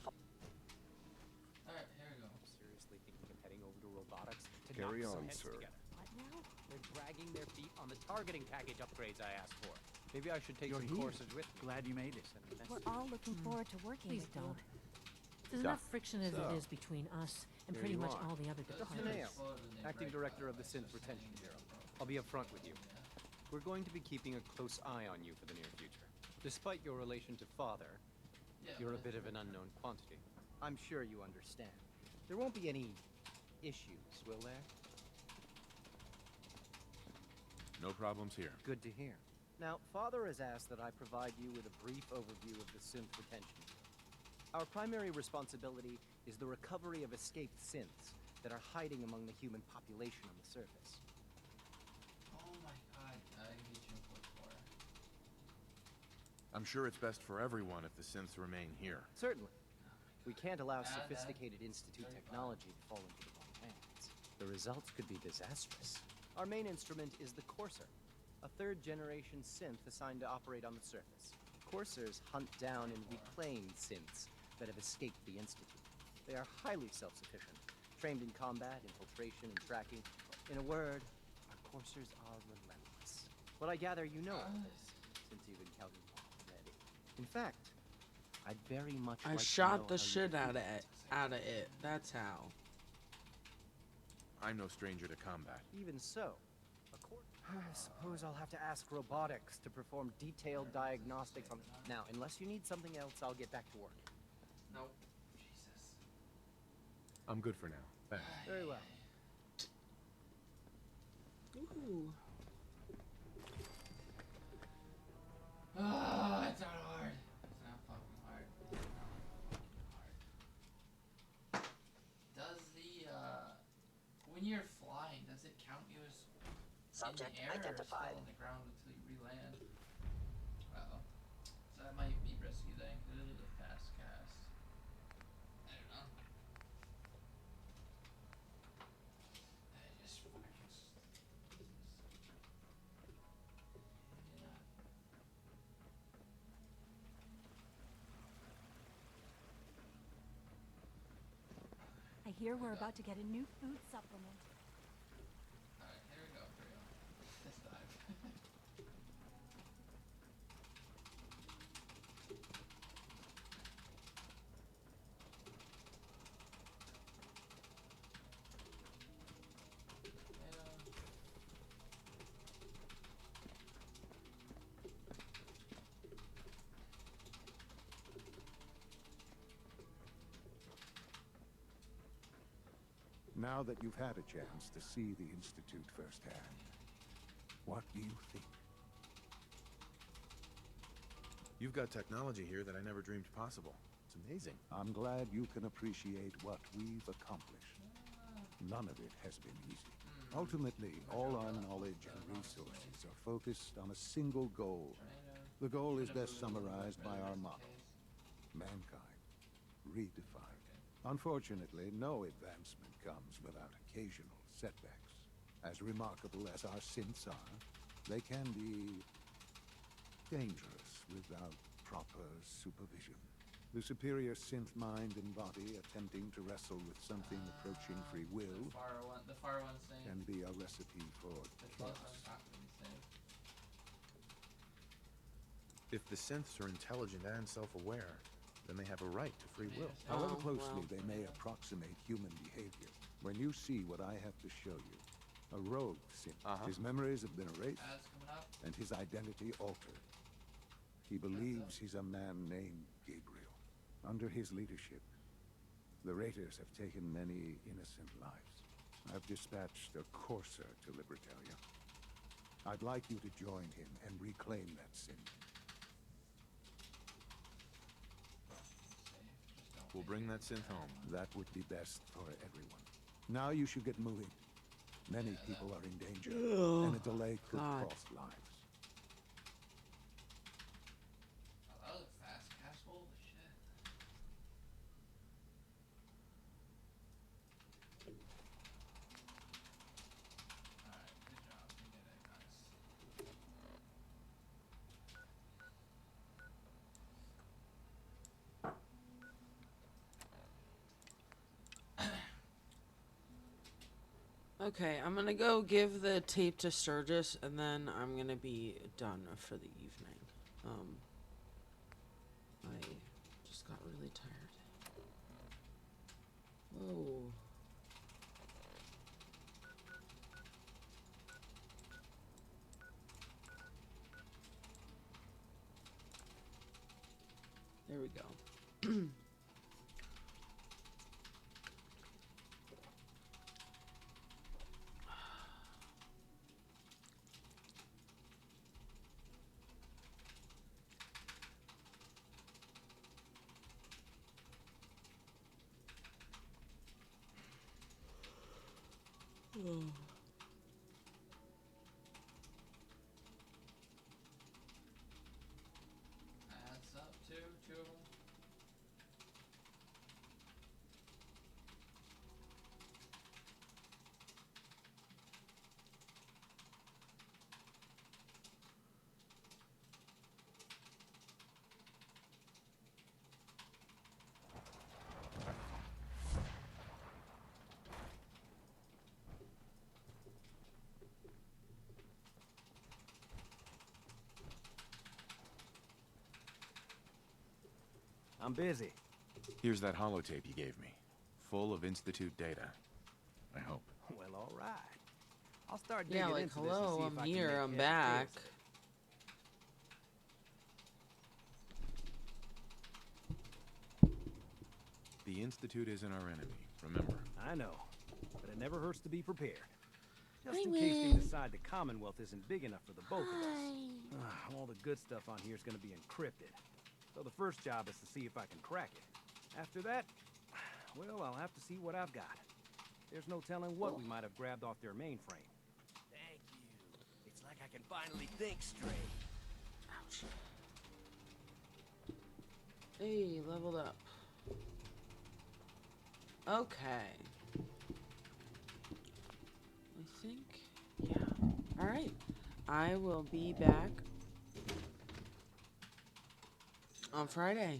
S1: Alright, here we go.
S25: Seriously thinking of heading over to robotics to
S23: Carry
S25: knock some
S23: on,
S25: heads
S23: sir.
S25: together. What now? They're dragging their feet on the targeting package upgrades I asked for. Maybe I should take
S21: You're
S25: some
S21: here.
S25: courses with me.
S21: Glad you made it.
S25: Send a message.
S20: We're all looking forward to working
S19: Please
S20: with you.
S19: don't. There's enough friction as it is between us and
S4: here
S19: pretty
S4: you
S19: much
S4: are.
S19: all the other
S4: Dustin
S19: departments.
S4: Nail, Acting Director of the Synth Retention Bureau. I'll be upfront with you. We're going to be keeping a close eye on you for the near future. Despite your relation to Father, you're a bit of an unknown quantity. I'm sure you understand. There won't be any issues, will there?
S3: No problems here.
S4: Good to hear. Now, Father has asked that I provide you with a brief overview of the Synth Retention Bureau. Our primary responsibility is the recovery of escaped synths that are hiding among the human population on the surface.
S1: Oh my god, I hate you for.
S3: I'm sure it's best for everyone if the synths remain here.
S4: Certainly. We can't allow sophisticated Institute technology to fall into the wrong hands. The results could be disastrous. Our main instrument is the Courser, a third-generation synth assigned to operate on the surface. Coursers hunt down and reclaim synths that have escaped the Institute. They are highly self-sufficient, trained in combat, infiltration, and tracking. In a word, our Coursers are relentless. But I gather you know all this, since you've encountered one already. In fact, I'd very much
S2: I
S4: like to
S2: shot
S4: know
S2: the
S4: how you
S2: shit
S4: do
S2: out of it. That's how.
S3: I'm no stranger to combat.
S4: Even so, I suppose I'll have to ask robotics to perform detailed diagnostics on... Now, unless you need something else, I'll get back to work.
S1: No. Jesus.
S3: I'm good for now. Thanks.
S4: Very well.
S2: Ooh.
S1: Ah, it's not hard. It's not fucking hard. It's not fucking hard. Does the, when you're flying, does it count you as
S22: Subject
S1: in the air
S22: identified.
S1: or still on the ground until you re-land? Uh-oh. So that might be risky then, because it is a fast cast. I don't know. I just fucking... Yeah.
S20: I hear we're about to get a new food supplement.
S1: Alright, here we go, for real. This time.
S18: Now that you've had a chance to see the Institute firsthand, what do you think?
S3: You've got technology here that I never dreamed possible. It's amazing.
S18: I'm glad you can appreciate what we've accomplished. None of it has been easy. Ultimately, all our knowledge and resources are focused on a single goal. The goal is best summarized by our motto: mankind, redefined. Unfortunately, no advancement comes without occasional setbacks. As remarkable as our synths are, they can be dangerous without proper supervision. The superior synth mind and body attempting to wrestle with something approaching free will
S1: The far one's saying.
S18: can be a recipe for
S1: The close
S18: chaos.
S1: one's not gonna be safe.
S3: If the synths are intelligent and self-aware, then they have a right to free will.
S18: However closely they may approximate human behavior, when you see what I have to show you, a rogue synth, his memories have been erased and his identity altered. He believes he's a man named Gabriel. Under his leadership, the Raiders have taken many innocent lives. I've dispatched a courser to Libertalia. I'd like you to join him and reclaim that synth.
S3: We'll bring that synth home.
S18: That would be best for everyone. Now you should get moving. Many people are in danger, and a delay could
S2: God.
S18: cost lives.
S1: Oh, that was a fast cast. Holy shit. Alright, good job. We did it, guys.
S2: Okay, I'm gonna go give the tape to Sturgis, and then I'm gonna be done for the evening. I just got really tired. Whoa. There we go.
S1: Adds up to two of them.
S4: I'm busy.
S3: Here's that holotape you gave me. Full of Institute data. I hope.
S4: Well, all right. I'll start digging
S2: Yeah, like,
S4: into this and
S2: hello,
S4: see if
S2: I'm
S4: I can
S2: here,
S4: make
S2: I'm
S4: heads or
S2: back.
S4: tails of it.
S3: The Institute isn't our enemy, remember?
S4: I know, but it never hurts to be prepared. Just
S2: Hi,
S4: in case they
S2: Win.
S4: decide the Commonwealth isn't big enough for the both of us. All the good stuff on here is going to be encrypted. So the first job is to see if I can crack it. After that, well, I'll have to see what I've got. There's no telling what we might have grabbed off their mainframe.
S5: Thank you. It's like I can finally think straight.
S2: Ouch. Hey, leveled up. Okay. I think, yeah. Alright. I will be back on Friday.